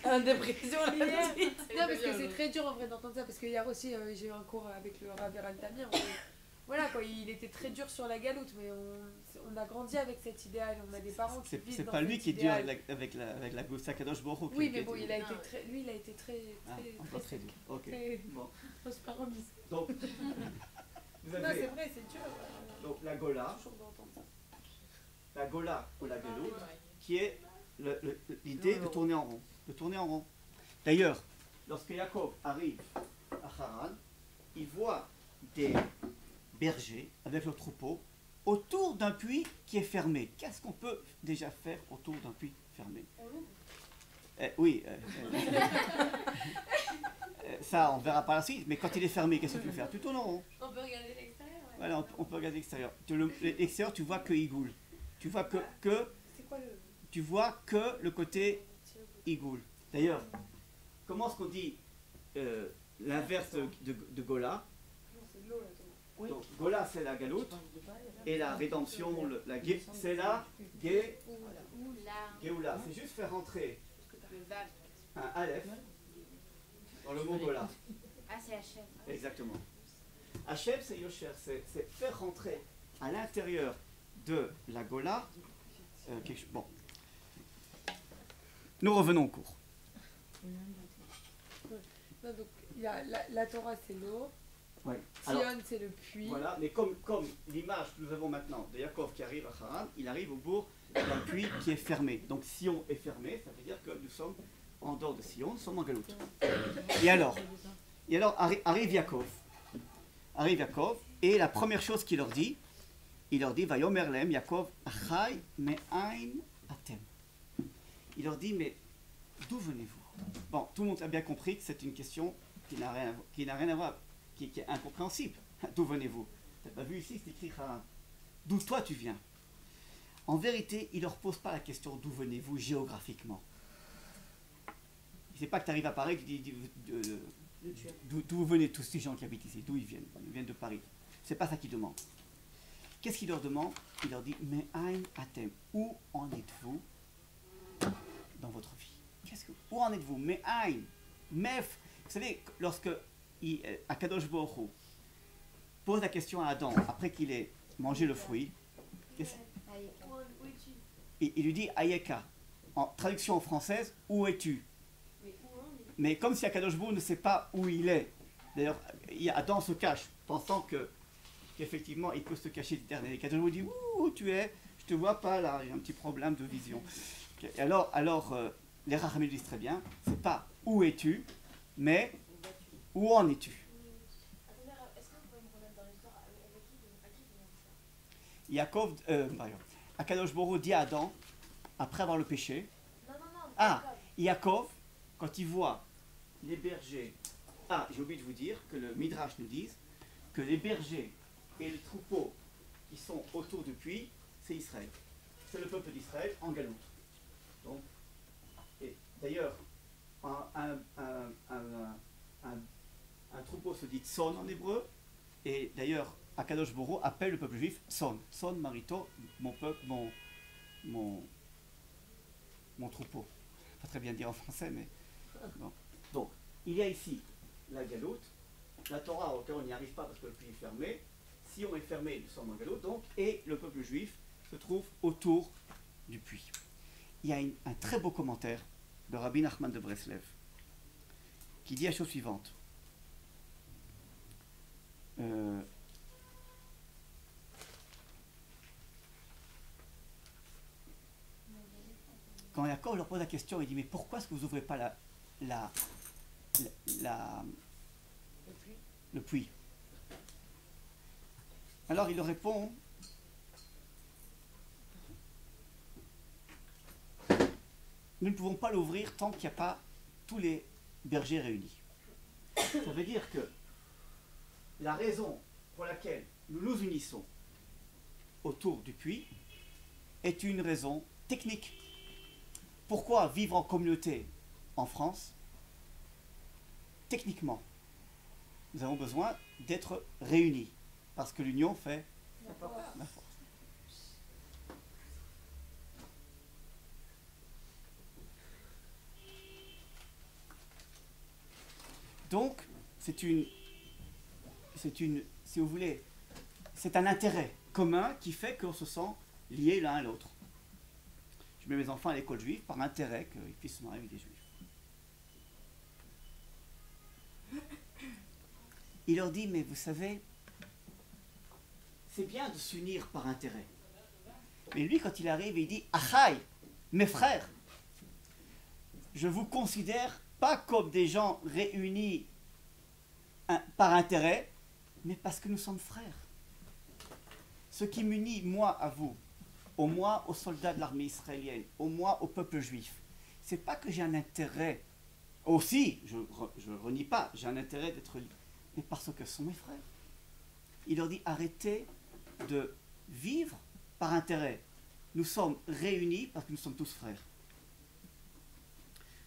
En dépression, là, Hier- tout de suite. Non, parce que c'est très dur en vrai d'entendre ça, parce que hier aussi j'ai eu un cours avec le Rav Eran Tamir. Voilà, quoi, il était très dur sur la galoute, mais on a grandi avec cet idéal, on a des parents qui vivent C'est dans pas lui cet qui est dur idéal. avec la Goussa Kadosh Baruch Hu. Oui, mais bon, il a été très, lui, il a été très, Ah, très, encore très très dur. Ok. très- Bon. On se pas remise. Donc, vous Non, avez c'est vrai, c'est dur. donc la Gola, Toujours d'entendre ça. la Gola ou la galoute, qui est l'idée de tourner en rond. De tourner en rond. D'ailleurs, lorsque Jacob arrive à Haran, il voit des bergers avec leurs troupeaux autour d'un puits qui est fermé. Qu'est-ce qu'on peut déjà faire autour d'un puits fermé? Oui, ça on verra par la suite, mais quand il est fermé, qu'est-ce que tu peux faire? Tu tournes en rond. On peut regarder l'extérieur, ouais. Voilà, on peut regarder l'extérieur. L'extérieur, tu vois que Igoul. Tu vois que C'est quoi le. tu vois que le côté Igoul. D'ailleurs, comment est-ce qu'on dit l'inverse de Gola? Non, c'est de l'eau là. Donc, Gola, c'est la galoute, et la rédemption, c'est la Géoula. C'est juste faire rentrer Le vague. un Aleph dans le mot Gola. Ah, c'est Hachem. Exactement. Hachem, c'est Yosher, c'est faire rentrer à l'intérieur de la Gola quelque chose. Bon. Nous revenons au cours. Non, donc il y a la Torah, c'est l'eau. Ouais. Alors, Sion, c'est le puits. voilà, mais comme l'image que nous avons maintenant de Yaakov qui arrive à Haran, il arrive au bourg d'un puits qui est fermé. Donc Sion est fermé, ça veut dire que nous sommes en dehors de Sion, nous sommes en galoute. Et alors arrive Yaakov. Arrive Yaakov, et la première chose qu'il leur dit, Vayomer lem Yaakov achai me'ain atem. Il leur dit, mais d'où venez-vous? Bon, tout le monde a bien compris que c'est une question qui n'a rien à voir, qui est incompréhensible. D'où venez-vous? Tu n'as pas vu ici, c'est écrit Haran. D'où toi tu viens? En vérité, il ne leur pose pas la question d'où venez-vous géographiquement. C'est pas que tu arrives à Paris et que tu dis d'où venez tous ces gens qui habitent ici, d'où ils viennent? Ils viennent de Paris. C'est pas ça qu'il demande. Qu'est-ce qu'il leur demande? Il leur dit, mais Aïn Atem, où en êtes-vous dans votre vie? Où en êtes-vous? Mais Aïn, Mef. Vous savez, lorsque Akadosh Baruch Hu pose la question à Adam après qu'il ait mangé le fruit, il lui dit Ayeka. En traduction en française, où es-tu? Mais comme si Akadosh Baruch Hu ne sait pas où il est. D'ailleurs, Adam se cache, pensant qu'effectivement il peut se cacher d'éternel. Et Akadosh Baruch Hu dit où tu es? Je te vois pas là, j'ai un petit problème de vision. Et alors les Rachamim disent très bien, c'est pas où es-tu, mais où en es-tu. Attendez, est-ce que vous pouvez me remettre dans l'histoire avec qui vous ça? Yaakov, Akadosh Borou dit à Adam, après avoir le péché, Non, ah, Yaakov, quand il voit les bergers, ah, j'ai oublié de vous dire que le Midrash nous dit que les bergers et les troupeaux qui sont autour du puits, c'est Israël. C'est le peuple d'Israël en galoute. Donc, et d'ailleurs, un troupeau se dit Tson en hébreu, et d'ailleurs, Akadosh Borou appelle le peuple juif Tson. Tson Marito, mon peuple, mon troupeau. Pas très bien dire en français, mais bon. Donc, il y a ici la galoute. La Torah, au cas où on n'y arrive pas parce que le puits est fermé. Si on est fermé, nous sommes en galoute, donc, et le peuple juif se trouve autour du puits. Il y a un très beau commentaire de Rabbi Nachman de Breslev qui dit la chose suivante. Quand Yaakov leur pose la question, il dit mais pourquoi est-ce que vous n'ouvrez pas le puits? Alors il leur répond nous ne pouvons pas l'ouvrir tant qu'il n'y a pas tous les bergers réunis. Ça veut dire que la raison pour laquelle nous nous unissons autour du puits est une raison technique. Pourquoi vivre en communauté en France? Techniquement, nous avons besoin d'être réunis, parce que l'union fait la force. Donc, si vous voulez, c'est un intérêt commun qui fait qu'on se sent liés l'un à l'autre. Je mets mes enfants à l'école juive par intérêt qu'ils puissent se marier avec des juifs. Il leur dit, mais vous savez, c'est bien de s'unir par intérêt. Mais lui, quand il arrive, il dit, Achaï, mes frères, je vous considère pas comme des gens réunis par intérêt, mais parce que nous sommes frères. Ce qui m'unit, moi, à vous, au moi, aux soldats de l'armée israélienne, au moi, au peuple juif, c'est pas que j'ai un intérêt, aussi, je renie pas, j'ai un intérêt d'être lié, mais parce que ce sont mes frères. Il leur dit, arrêtez de vivre par intérêt. Nous sommes réunis parce que nous sommes tous frères.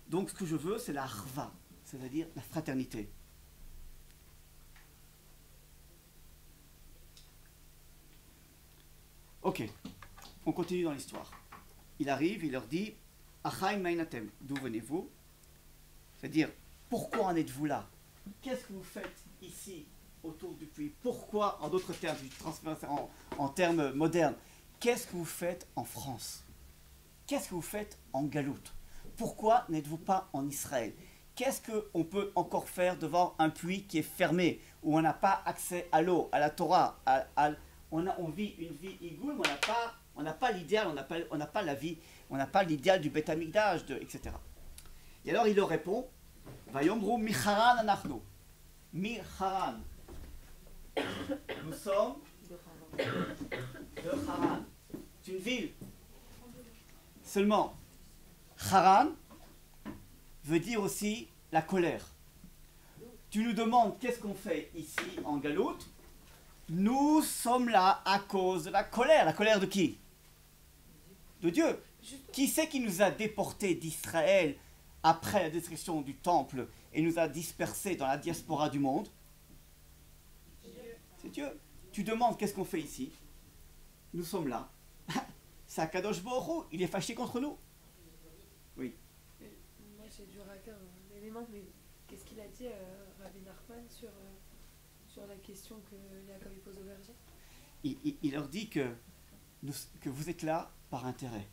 Donc ce que je veux, c'est la harva, c'est-à-dire la fraternité. Ok, on continue dans l'histoire. Il arrive, il leur dit, Achaim Mainatem, d'où venez-vous? C'est-à-dire, pourquoi en êtes-vous là? Qu'est-ce que vous faites ici, autour du puits? Pourquoi, en d'autres termes, je transfère en termes modernes, qu'est-ce que vous faites en France? Qu'est-ce que vous faites en Galoute? Pourquoi n'êtes-vous pas en Israël? Qu'est-ce qu'on peut encore faire devant un puits qui est fermé, où on n'a pas accès à l'eau, à la Torah, on vit une vie igoul, mais on n'a pas l'idéal, on n'a pas la vie, on n'a pas l'idéal du Beth Amikdash, etc. Et alors il leur répond, Vayomru Micharan anachnu. Micharan. Nous sommes de Haran. C'est une ville. Seulement, Haran veut dire aussi la colère. Tu nous demandes qu'est-ce qu'on fait ici en Galoute? Nous sommes là à cause de la colère. La colère de qui? De Dieu. Qui c'est qui nous a déportés d'Israël après la destruction du temple et nous a dispersés dans la diaspora du monde? C'est Dieu. Tu demandes qu'est-ce qu'on fait ici? Nous sommes là. C'est Akadosh Baruch Hu, il est fâché contre nous. Oui. Moi j'ai dû rater un élément, mais qu'est-ce qu'il a dit Rabbi Nachman sur la question que Yaakov pose au verger? Il leur dit que vous êtes là par intérêt.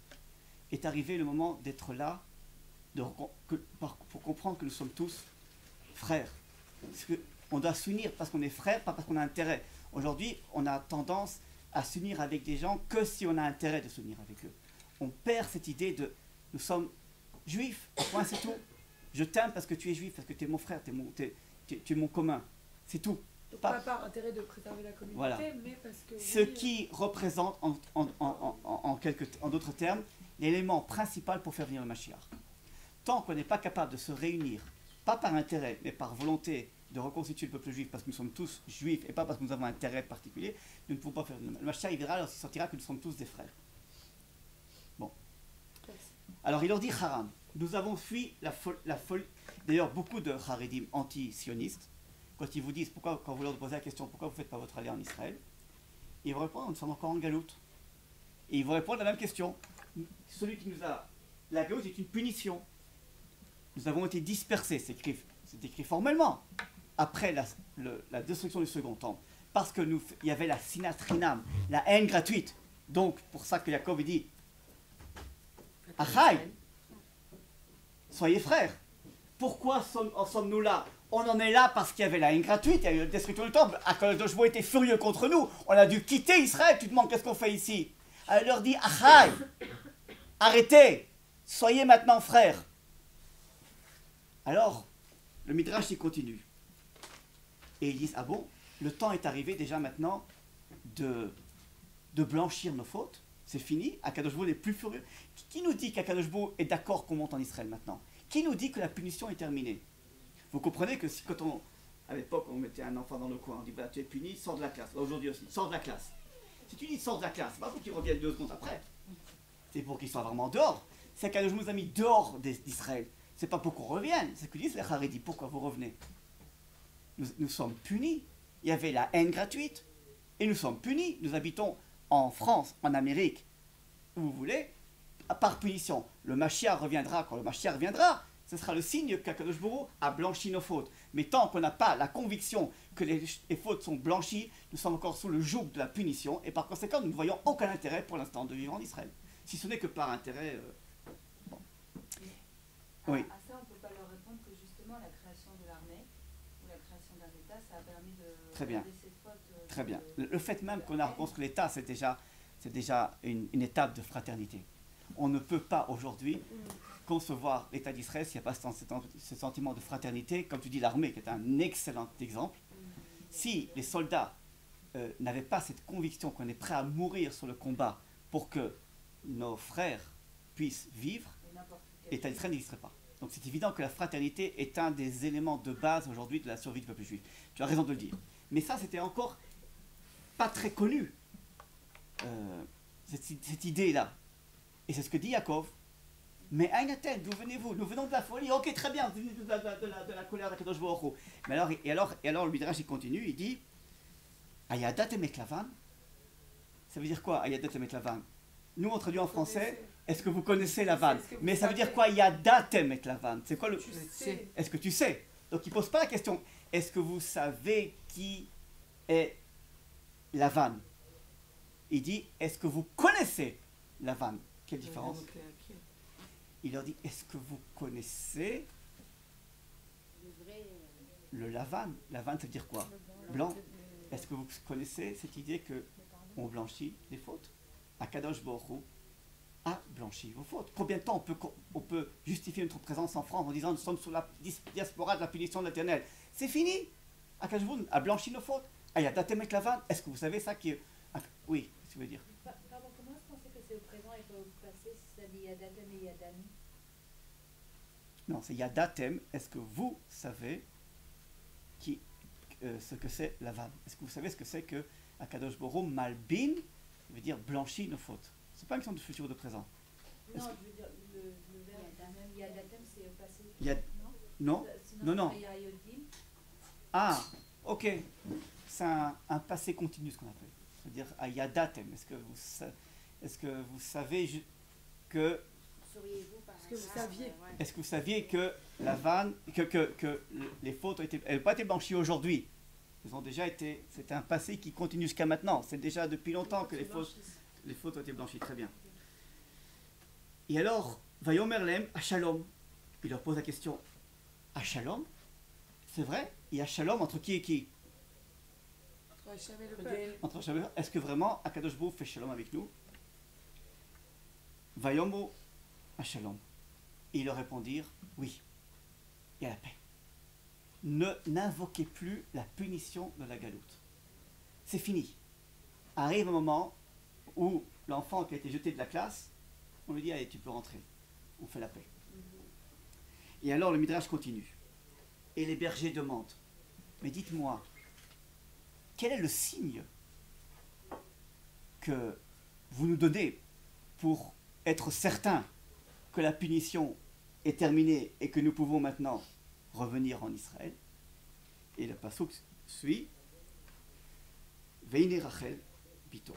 Est arrivé le moment d'être là pour comprendre que nous sommes tous frères. On doit s'unir parce qu'on est frères, pas parce qu'on a intérêt. Aujourd'hui, on a tendance à s'unir avec des gens que si on a intérêt de s'unir avec eux. On perd cette idée de nous sommes juif, point, c'est tout. Je t'aime parce que tu es juif, parce que tu es mon frère, tu es mon commun. C'est tout. Donc pas par intérêt de préserver la communauté, voilà. mais parce que... Ce qui représente, en d'autres termes, l'élément principal pour faire venir le Mashiach. Tant qu'on n'est pas capable de se réunir, pas par intérêt, mais par volonté de reconstituer le peuple juif, parce que nous sommes tous juifs et pas parce que nous avons un intérêt particulier, nous ne pouvons pas faire venir le Mashiach. Il verra lorsqu'il sentira que nous sommes tous des frères. Bon. Alors il leur dit Haram. Nous avons fui la folie. D'ailleurs, beaucoup de Haredim anti-sionistes, quand ils vous disent, quand vous leur posez la question, pourquoi vous ne faites pas votre allié en Israël, ils vous répondent, nous sommes encore en galoute. Et ils vous répondent la même question. Celui qui nous a... La galoute est une punition. Nous avons été dispersés, c'est écrit formellement, après la destruction du second temple. Parce qu'il y avait la sinatrinam, la haine gratuite. Donc, pour ça que Jacob dit, Achai, soyez frères. Pourquoi en sommes-nous là? On en est là parce qu'il y avait la haine gratuite, il y a eu la destruction du temple. Akadosh Baruch Hu était furieux contre nous. On a dû quitter Israël. Tu te demandes qu'est-ce qu'on fait ici? Alors il leur dit, Achai, arrêtez, soyez maintenant frères. Alors, le Midrash il continue. Et ils disent, ah bon, le temps est arrivé déjà maintenant de blanchir nos fautes. C'est fini, Akadosh Baruch Hu n'est plus furieux. Qui nous dit qu'Akadosh Baruch Hu est d'accord qu'on monte en Israël maintenant? Qui nous dit que la punition est terminée? Vous comprenez que si à l'époque, on mettait un enfant dans le coin, on dit, bah, tu es puni, sors de la classe. Aujourd'hui aussi, sors de la classe. Si tu dis sors de la classe, c'est pas pour qu'il revienne 2 secondes après. C'est pour qu'il soit vraiment dehors. C'est qu'Akadosh Baruch Hu nous a mis dehors d'Israël. C'est pas pour qu'on revienne. C'est ce que disent les Haredim. Pourquoi vous revenez? Nous sommes punis. Il y avait la haine gratuite. Et nous sommes punis. Nous habitons en France, en Amérique, où vous voulez, par punition. Le Mashiach reviendra. Quand le Mashiach reviendra, ce sera le signe qu'Akadosh Baruch Hu a blanchi nos fautes. Mais tant qu'on n'a pas la conviction que les fautes sont blanchies, nous sommes encore sous le joug de la punition. Et par conséquent, nous ne voyons aucun intérêt pour l'instant de vivre en Israël. Si ce n'est que par intérêt... Bon. Oui. À ça, on ne peut pas leur répondre que justement la création de l'armée ou la création d'un État, ça a permis de Très bien. cette faute. Très bien. Le fait même qu'on a reconstruit l'État, c'est déjà une étape de fraternité. On ne peut pas aujourd'hui concevoir l'État d'Israël s'il n'y a pas ce sentiment de fraternité. Comme tu dis, l'armée, qui est un excellent exemple. Si les soldats n'avaient pas cette conviction qu'on est prêt à mourir sur le combat pour que nos frères puissent vivre, l'État d'Israël n'existerait pas. Donc c'est évident que la fraternité est un des éléments de base aujourd'hui de la survie du peuple juif. Tu as raison de le dire. Mais ça, c'était encore pas très connu, cette idée-là. Et c'est ce que dit Yaakov. Mais Aïnaten, d'où venez-vous? Nous venons de la folie. Ok, très bien, vous venez de la colère d'Akadosh Baruch Hu. Mais alors le Midrash il continue, il dit Ayadat emet lavan. Ça veut dire quoi, Ayadat emet lavan? Nous, on traduit en français, est-ce que vous connaissez la vanne? Mais ça veut dire quoi, Yadatem et la vanne? C'est quoi le... Est-ce que tu sais? Donc il ne pose pas la question, est-ce que vous savez qui est la vanne? Il dit, est-ce que vous connaissez la vanne? Quelle différence? Il leur dit, est-ce que vous connaissez le lavan? Lavan, ça veut dire quoi? Blanc. Est-ce que vous connaissez cette idée qu'on blanchit les fautes? Akadosh Baruch Hu a blanchi vos fautes. Combien de temps on peut justifier notre présence en France en disant nous sommes sous la diaspora de la punition de l'Éternel? C'est fini. Akadosh Baruch Hu a blanchi nos fautes. Ayadatem et lavan. Est-ce que vous savez ça qui est... Oui, qu'est-ce que tu veux dire? Pardon, comment est-ce qu'on sait que c'est au présent et pas au passé si ça dit Yadatem et Yadami? Non, c'est Yadatem. Est-ce que vous savez ce que c'est la vanne? Est-ce que vous savez ce que c'est que Akadosh Baruch Hu malbin, ça veut dire blanchir nos fautes? C'est pas une question de futur ou de présent. Non, je veux dire, le verbe Yadatem, c'est au passé. Non? Sinon, Non. il y a Yodim. Ah, ok. C'est un passé continu, ce qu'on appelle. C'est-à-dire Yadatem. Est-ce que vous savez que... Sauriez-vous par Est-ce que vous saviez? Est-ce que vous saviez que la vanne, que les fautes elles n'ont pas été blanchies aujourd'hui? Elles ont déjà été... C'est un passé qui continue jusqu'à maintenant. C'est déjà depuis longtemps que les fautes ont été blanchies. Très bien. Et alors, Vayomer Lem, à Shalom. Il leur pose la question. À Shalom? C'est vrai? Il y a Shalom entre qui et qui? Entre Hachem et le peuple. Entre Hachem et le peuple. Est-ce que vraiment Akadosh Baruch Hu fait Shalom avec nous? Vayomer à Shalom. Et ils leur répondirent, oui, il y a la paix. N'invoquez plus la punition de la galoute. C'est fini. Arrive un moment où l'enfant qui a été jeté de la classe, on lui dit, allez, tu peux rentrer. On fait la paix. Et alors le Midrash continue. Et les bergers demandent, mais dites-moi, quel est le signe que vous nous donnez pour être certains que la punition est terminée et que nous pouvons maintenant revenir en Israël? Et le pasuk suit, Veine Rachel Bito.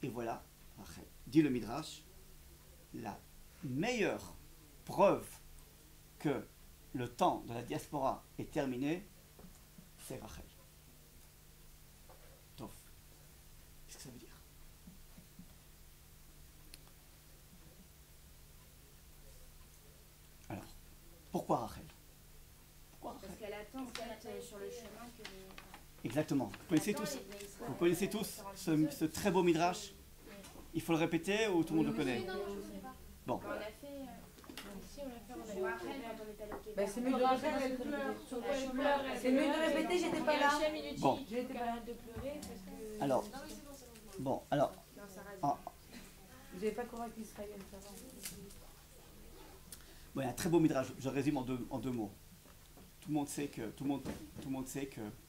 Et voilà Rachel. Dit le Midrash, la meilleure preuve que le temps de la diaspora est terminé, c'est Rachel. Tov. Qu'est-ce que ça veut dire? Alors, pourquoi Rachel? Parce qu'elle attend en fait sur le chemin que les... Exactement. Vous connaissez tous ce très beau Midrash? Il faut le répéter ou tout le monde le connaît? Non, je ne connais pas. Bon. On l'a fait... Si, on l'a fait, on a eu Rachel quand on était à l'Okéba. Bah, c'est mieux de répéter. C'est mieux de répéter, j'étais pas là. Bon. J'étais pas là de pleurer parce que... Alors, Non, oui, c'est bon, c'est bon. bon, alors, Non, ça reste. en- Vous n'avez pas convaincu l'Israélien, ça va. bon, il y a un très beau Midrash. Je résume en deux mots. Tout le monde sait que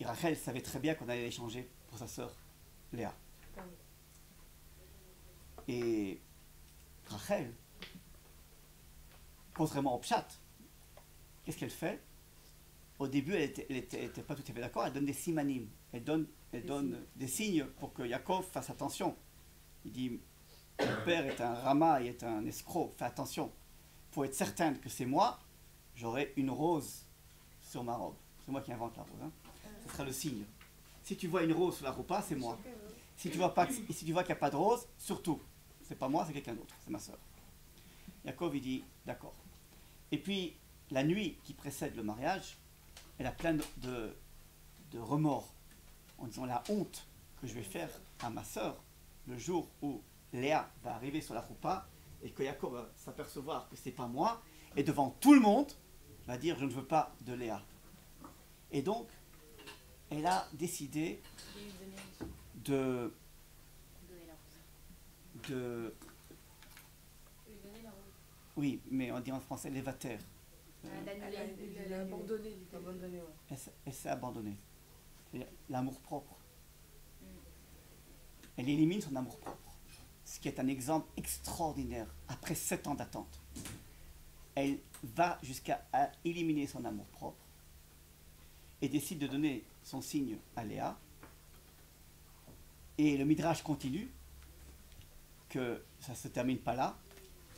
Rachel savait très bien qu'on allait l'échanger pour sa sœur Léa. Et Rachel, contrairement au Pshat, qu'est-ce qu'elle fait? Au début, elle était pas tout à fait d'accord. Elle donne des simanim. Elle donne des signes pour que Yaakov fasse attention. Il dit, mon père est un rama, il est un escroc, fais attention. Pour être certaine que c'est moi, j'aurai une rose sur ma robe. C'est moi qui invente la rose. Hein. Ce sera le signe. Si tu vois une rose sur la roupa, c'est moi. Si tu vois qu'il n'y a pas de rose, surtout, c'est pas moi, c'est quelqu'un d'autre, c'est ma soeur. Yaakov, il dit, d'accord. Et puis, la nuit qui précède le mariage, elle a plein de remords, en disant la honte que je vais faire à ma soeur le jour où Léa va arriver sur la roupa et que Yaakov va s'apercevoir que c'est pas moi, et devant tout le monde, va dire je ne veux pas de Léa. Et donc, elle a décidé de oui, mais on dit en français lévater. Elle a abandonné. Elle s'est abandonnée. C'est-à-dire l'amour-propre. Elle élimine son amour-propre. Ce qui est un exemple extraordinaire. Après 7 ans d'attente, elle va jusqu'à éliminer son amour-propre et décide de donner son signe à Léa. Et le Midrash continue que ça ne se termine pas là.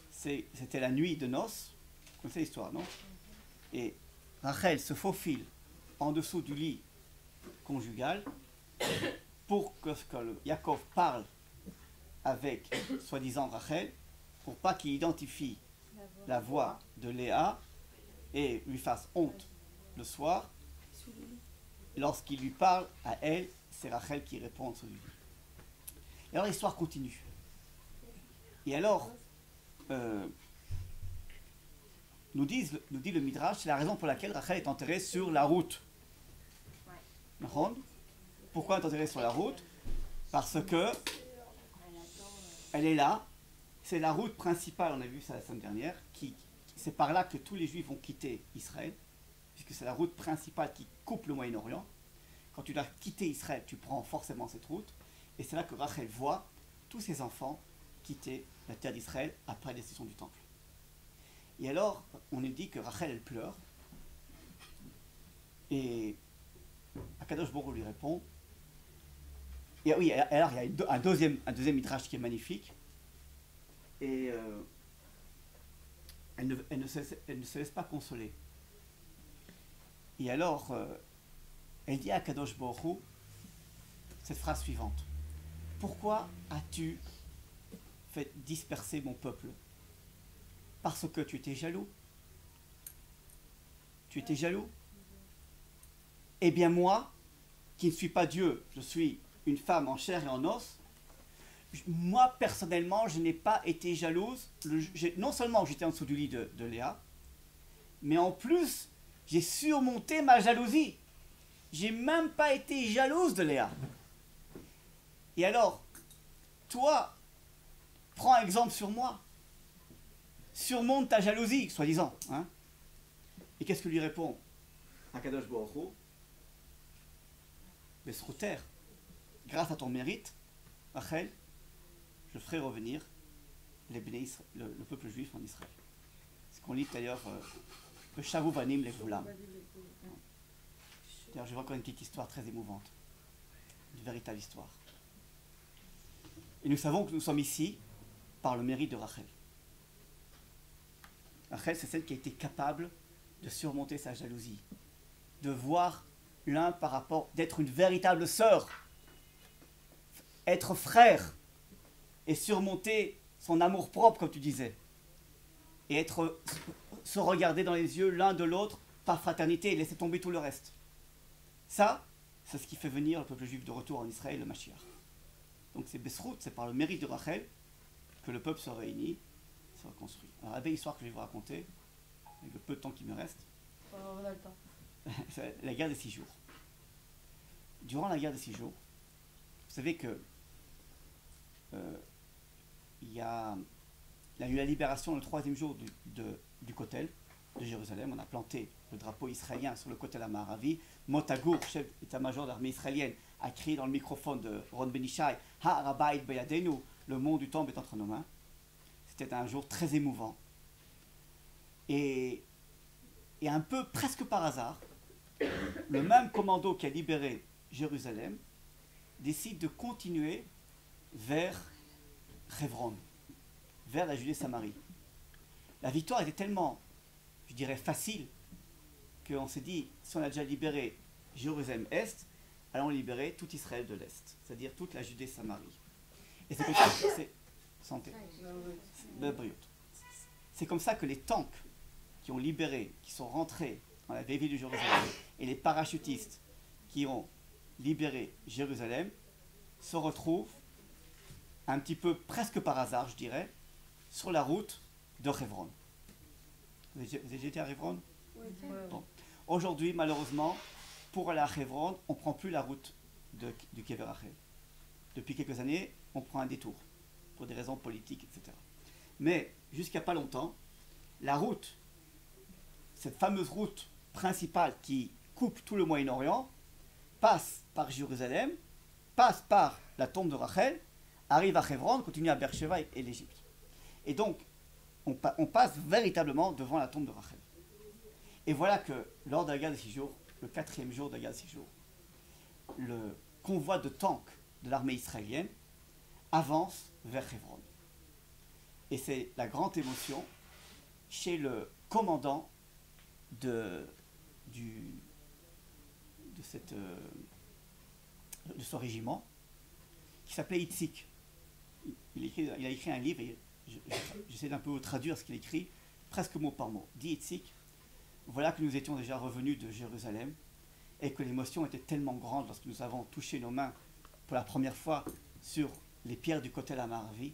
C'était la nuit de noces. Vous connaissez l'histoire, non? Et Rachel se faufile en dessous du lit conjugal pour que Yaakov parle avec soi-disant Rachel, pour pas qu'il identifie la voix de Léa et lui fasse honte le soir. Lorsqu'il lui parle à elle, c'est Rachel qui répond en dessous du lit. Et alors l'histoire continue. Et alors, nous dit le Midrash, c'est la raison pour laquelle Rachel est enterrée sur la route. Pourquoi elle est enterrée sur la route? Parce que elle est là, c'est la route principale, on a vu ça la semaine dernière, c'est par là que tous les Juifs vont quitter Israël, puisque c'est la route principale qui coupe le Moyen-Orient. Quand tu dois quitter Israël, tu prends forcément cette route, et c'est là que Rachel voit tous ses enfants quitter la terre d'Israël après la destruction du temple. Et alors, on nous dit que Rachel, elle pleure, et Akadosh Baruch Hu lui répond. Et oui, alors il y a un deuxième midrash qui est magnifique, et elle ne se laisse pas consoler. Et alors, elle dit à Akadosh Baruch Hu cette phrase suivante: pourquoi as-tu fait disperser mon peuple? Parce que tu étais jaloux. Tu étais jaloux? Eh bien moi, qui ne suis pas Dieu, je suis une femme en chair et en os, Moi, personnellement, je n'ai pas été jalouse. Non seulement j'étais en dessous du lit de Léa, mais en plus, j'ai surmonté ma jalousie. J'ai même pas été jalouse de Léa. Et alors, toi, prends exemple sur moi. Surmonte ta jalousie, soi-disant. Hein. Et qu'est-ce que lui répond Akadosh Baruch Hu? Besrouter, grâce à ton mérite, Rachel, je ferai revenir le peuple juif en Israël. C'est ce qu'on lit d'ailleurs, le Shavu Banim les Goulam. D'ailleurs, je vais encore une petite histoire très émouvante, une véritable histoire. Et nous savons que nous sommes ici par le mérite de Rachel. Rachel, c'est celle qui a été capable de surmonter sa jalousie, de voir l'un par rapport, d'être une véritable sœur, être frère, et surmonter son amour-propre, comme tu disais, et se regarder dans les yeux l'un de l'autre par fraternité et laisser tomber tout le reste. Ça, c'est ce qui fait venir le peuple juif de retour en Israël, le Mashiach. Donc c'est Besrout, c'est par le mérite de Rachel que le peuple se réunit, se reconstruit. Alors la belle histoire que je vais vous raconter, avec le peu de temps qui me reste, On a le temps. c'est la guerre des 6 jours. Durant la guerre des 6 jours, vous savez que il y a eu la libération le 3e jour du Kotel de Jérusalem. On a planté le drapeau israélien sur le Kotel Amaravi. Motagour, chef d'état-major de l'armée israélienne, a crié dans le microphone de Ron Benishai, Ha'arabait beyadenu, le mont du temple est entre nos mains. C'était un jour très émouvant. Et un peu, presque par hasard, le même commando qui a libéré Jérusalem décide de continuer vers Hebron, vers la Judée-Samarie. La victoire était tellement, je dirais, facile, qu'on s'est dit, si on a déjà libéré Jérusalem-Est, allons libérer tout Israël de l'Est, c'est-à-dire toute la Judée-Samarie. Et c'est comme ça que c'est comme ça que les tanks qui ont libéré, qui sont rentrés dans la vieille ville de Jérusalem, et les parachutistes qui ont libéré Jérusalem, se retrouvent un petit peu, presque par hasard, je dirais, sur la route de Hebron. Vous avez été à Hebron? Oui. Bon. Aujourd'hui, malheureusement, pour aller à Hebron, on ne prend plus la route du Kever Rachel. Depuis quelques années, on prend un détour, pour des raisons politiques, etc. Mais, jusqu'à pas longtemps, la route, cette fameuse route principale qui coupe tout le Moyen-Orient, passe par Jérusalem, passe par la tombe de Rachel, arrive à Hebron, continue à Beersheba et l'Égypte. Et donc, on passe véritablement devant la tombe de Rachel. Et voilà que, lors de la guerre des 6 jours, le 4e jour de la guerre des 6 jours, le convoi de tanks de l'armée israélienne avance vers Hebron. Et c'est la grande émotion chez le commandant de ce régiment, qui s'appelait Itzik. Il a écrit un livre, et j'essaie d'un peu de traduire ce qu'il écrit, presque mot par mot. Dit Itzik, voilà que nous étions déjà revenus de Jérusalem, et que l'émotion était tellement grande lorsque nous avons touché nos mains pour la première fois sur les pierres du Kotel Amaravi,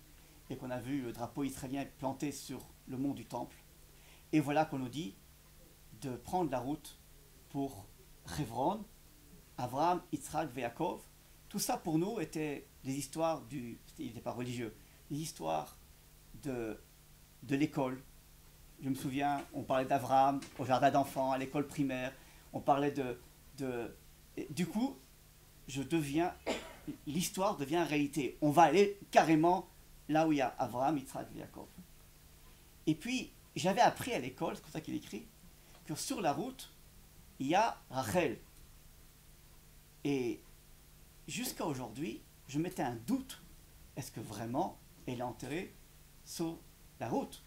et qu'on a vu le drapeau israélien planté sur le mont du Temple. Et voilà qu'on nous dit de prendre la route pour Hebron, Abraham, Yitzhak, Yaakov. Tout ça pour nous était des histoires il n'était pas religieux, des histoires de l'école. Je me souviens, on parlait d'Abraham au jardin d'enfants, à l'école primaire, on parlait du coup, l'histoire devient réalité. On va aller carrément là où il y a Abraham, Yitzhak, Yaakov. Et puis, j'avais appris à l'école, c'est comme ça qu'il écrit, que sur la route, il y a Rachel. Et jusqu'à aujourd'hui, je mettais un doute, est-ce que vraiment elle est enterrée sur la route?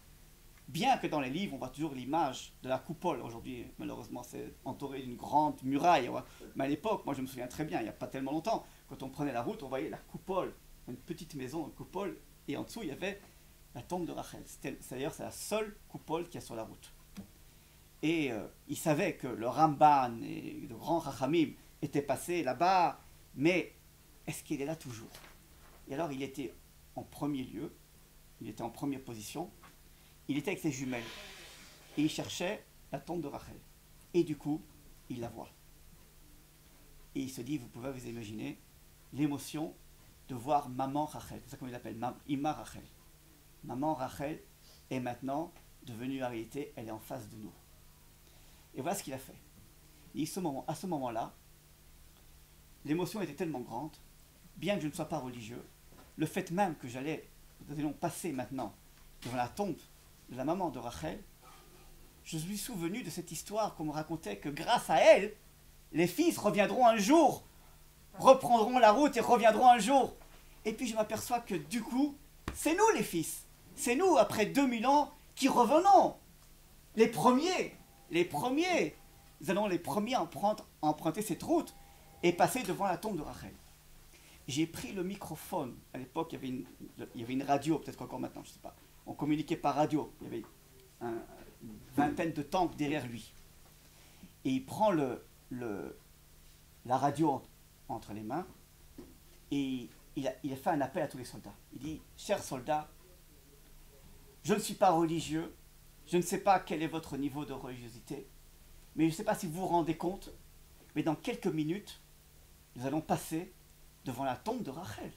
Bien que dans les livres, on voit toujours l'image de la coupole. Aujourd'hui, malheureusement, c'est entouré d'une grande muraille. Mais à l'époque, moi je me souviens très bien, il n'y a pas tellement longtemps, quand on prenait la route, on voyait la coupole, une petite maison, une coupole, et en dessous, il y avait la tombe de Rachel. D'ailleurs, c'est la seule coupole qu'il y a sur la route. Et il savait que le Ramban et le grand Chachamim étaient passés là-bas, mais est-ce qu'il est là toujours? Et alors, il était en premier lieu, il était en première position, il était avec ses jumelles, et il cherchait la tombe de Rachel. Et du coup, il la voit. Et il se dit, vous pouvez vous imaginer l'émotion de voir maman Rachel, c'est ça qu'on l'appelle, Ima Rachel. Maman Rachel est maintenant devenue la réalité, elle est en face de nous. Et voilà ce qu'il a fait. Et à ce moment-là, l'émotion était tellement grande, bien que je ne sois pas religieux, le fait même que nous allions passer maintenant devant la tombe de la maman de Rachel, je me suis souvenu de cette histoire qu'on me racontait que grâce à elle, les fils reviendront un jour, reprendront la route et reviendront un jour. Et puis je m'aperçois que du coup, c'est nous les fils, c'est nous après 2000 ans qui revenons. Les premiers, nous allons les premiers emprunter cette route et passer devant la tombe de Rachel. J'ai pris le microphone, à l'époque il y avait une radio, peut-être encore maintenant, je ne sais pas, on communiquait par radio, il y avait une vingtaine de tanks derrière lui. Et il prend la radio entre les mains et il a fait un appel à tous les soldats. Il dit, chers soldats, je ne suis pas religieux, je ne sais pas quel est votre niveau de religiosité, mais je ne sais pas si vous vous rendez compte, mais dans quelques minutes, nous allons passer devant la tombe de Rachel,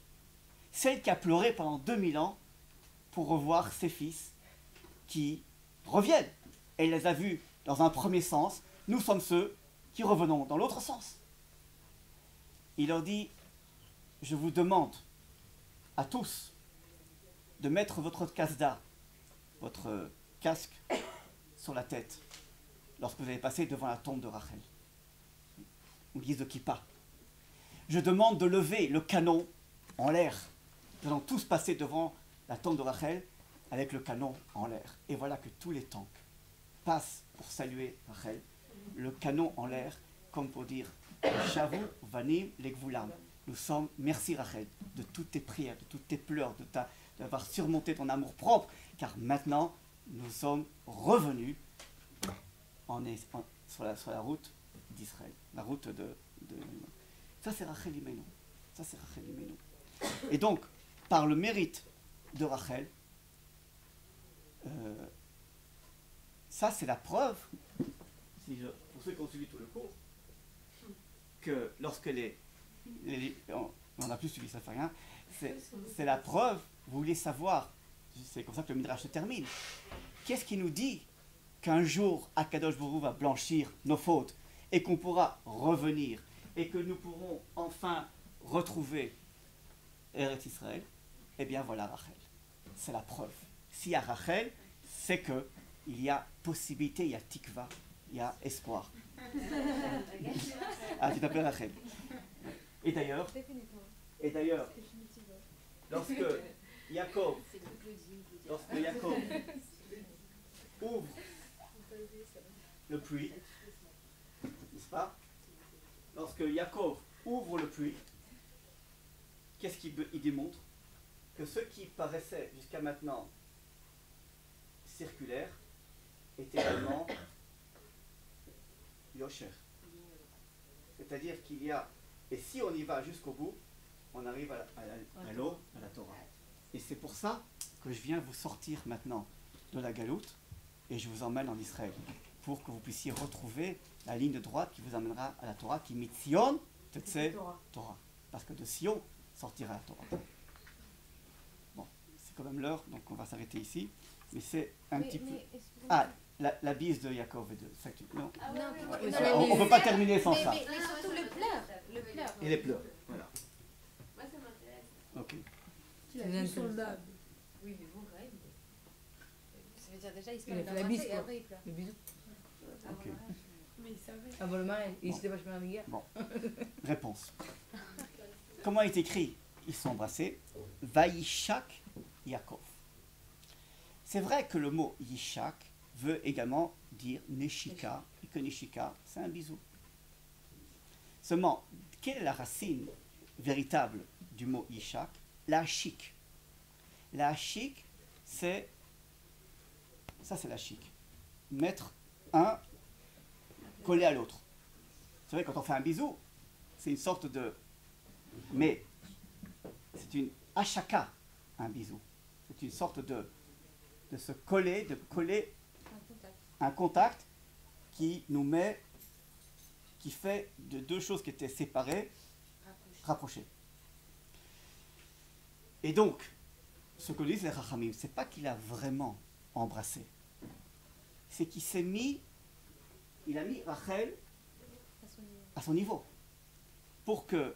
celle qui a pleuré pendant 2000 ans pour revoir ses fils qui reviennent. Elle les a vus dans un premier sens, nous sommes ceux qui revenons dans l'autre sens. Il leur dit, je vous demande à tous de mettre votre kasda, votre casque sur la tête lorsque vous allez passer devant la tombe de Rachel, en guise de kippa. Je demande de lever le canon en l'air. Nous allons tous passer devant la tombe de Rachel avec le canon en l'air. Et voilà que tous les tanks passent pour saluer Rachel, le canon en l'air, comme pour dire Shavu vanim legvulam. Nous sommes, merci Rachel, de toutes tes prières, de toutes tes pleurs, d'avoir surmonté ton amour propre, car maintenant nous sommes revenus sur la route d'Israël, la route de ça c'est Rachel Imenu. Ça c'est Rachel Imenu. Et donc, par le mérite de Rachel, ça c'est la preuve, pour ceux qui ont suivi tout le cours, que lorsque on n'a plus suivi ça, fait rien, c'est la preuve, vous voulez savoir, c'est comme ça que le Midrash se termine, qu'est-ce qui nous dit qu'un jour Akadosh Baruch Hu va blanchir nos fautes et qu'on pourra revenir et que nous pourrons enfin retrouver Eretz Israël? Eh bien voilà Rachel, c'est la preuve. S'il y a Rachel, c'est que il y a possibilité, il y a tikva, il y a espoir. Ah, tu t'appelles Rachel. Et d'ailleurs, lorsque Yaakov ouvre le puits, n'est-ce pas? Lorsque Yaakov ouvre le puits, qu'est-ce qu'il démontre? Que ce qui paraissait jusqu'à maintenant circulaire était vraiment Yosher. C'est-à-dire qu'il y a, et si on y va jusqu'au bout, on arrive à l'eau, à la Torah. Et c'est pour ça que je viens vous sortir maintenant de la galoute et je vous emmène en Israël, pour que vous puissiez retrouver la ligne de droite qui vous amènera à la Torah, qui mitzion tetse Torah. Parce que de Sion sortira la Torah. Bon, c'est quand même l'heure, donc on va s'arrêter ici. Mais c'est un petit peu... Ah, la bise de Yaakov et de... Non, on ne peut pas terminer sans ça. Mais surtout le pleur. Et les pleurs, voilà. Moi, ça m'intéresse. Ok. Il a vu son âme. Oui, mais bon, quand même. Ça veut dire déjà, il se Il a met fait la bise, et quoi. après il pleure. Le bisou. Ok. Mais il savait. Avant le mariage, il s'était vachement amiga. Bon, réponse. Comment est écrit? Ils sont embrassés. Vaïchak Yaakov. C'est vrai que le mot Yishak veut également dire Neshika, et que Neshika, c'est un bisou. Seulement, quelle est la racine véritable du mot Yishak? La hachik. La hachik, c'est... Ça, c'est la chic. Mettre un collé à l'autre. C'est vrai, quand on fait un bisou, c'est une sorte de... Mais c'est une hachaka, un bisou. C'est une sorte de se coller, de coller un contact qui nous met, qui fait de deux choses qui étaient séparées, rapprochées. Et donc, ce que disent les Chachamim, c'est pas qu'il a vraiment embrassé, c'est qu'il s'est mis, il a mis Rachel à son niveau. Pour que,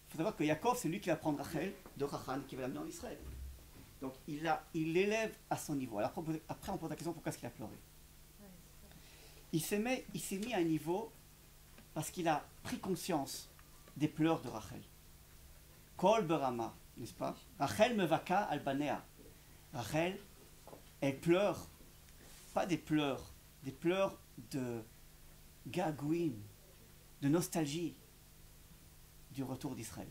il faut savoir que Yaakov, c'est lui qui va prendre Rachel de Rachan, qui va l'amener en Israël. Donc il l'élève à son niveau. Alors après on pose la question pourquoi est-ce qu'il a pleuré. Il s'est mis à un niveau parce qu'il a pris conscience des pleurs de Rachel. Kol berama, n'est-ce pas? Rachel mevaka al banea. Rachel, elle pleure, pas des pleurs de gagouin, de nostalgie du retour d'Israël.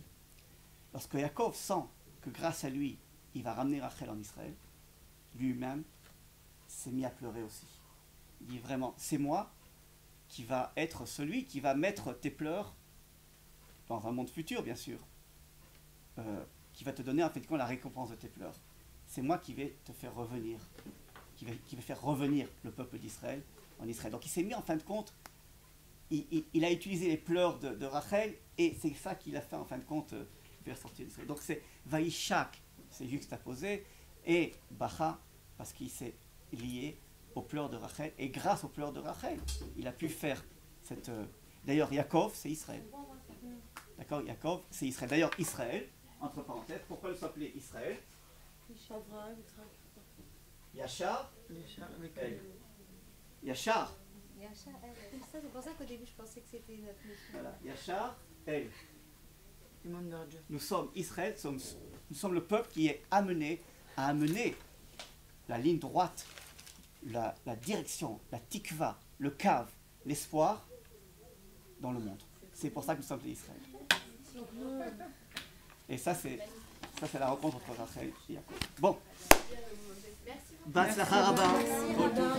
Lorsque Yaakov sent que grâce à lui, il va ramener Rachel en Israël, lui-même s'est mis à pleurer aussi. Il dit vraiment, c'est moi qui va être celui qui va mettre tes pleurs dans un monde futur, bien sûr, qui va te donner en fait la récompense de tes pleurs. C'est moi qui vais te faire revenir, qui va faire revenir le peuple d'Israël en Israël. Donc il s'est mis en fin de compte, il a utilisé les pleurs de Rachel et c'est ça qu'il a fait en fin de compte faire sortir d'Israël. Donc c'est Vaïchak, c'est juxtaposé, et Bacha, parce qu'il s'est lié aux pleurs de Rachel, et grâce aux pleurs de Rachel, il a pu faire cette... D'ailleurs, Yaakov, c'est Israël. D'accord, Yaakov, c'est Israël. D'ailleurs, Israël, entre parenthèses, pourquoi il s'appelait Israël? Yachar, El. Yachar. C'est pour ça qu'au début je pensais que c'était notre mission. Voilà, Yachar, El. Demande leur Dieu. Nous sommes Israël, nous sommes le peuple qui est amené à amener la ligne droite, la direction, la tikva, le cave, l'espoir dans le monde. C'est pour ça que nous sommes Israël. Et ça c'est la rencontre entre Rachel et Yaakov. Bon. Merci. Batzlacha rabba.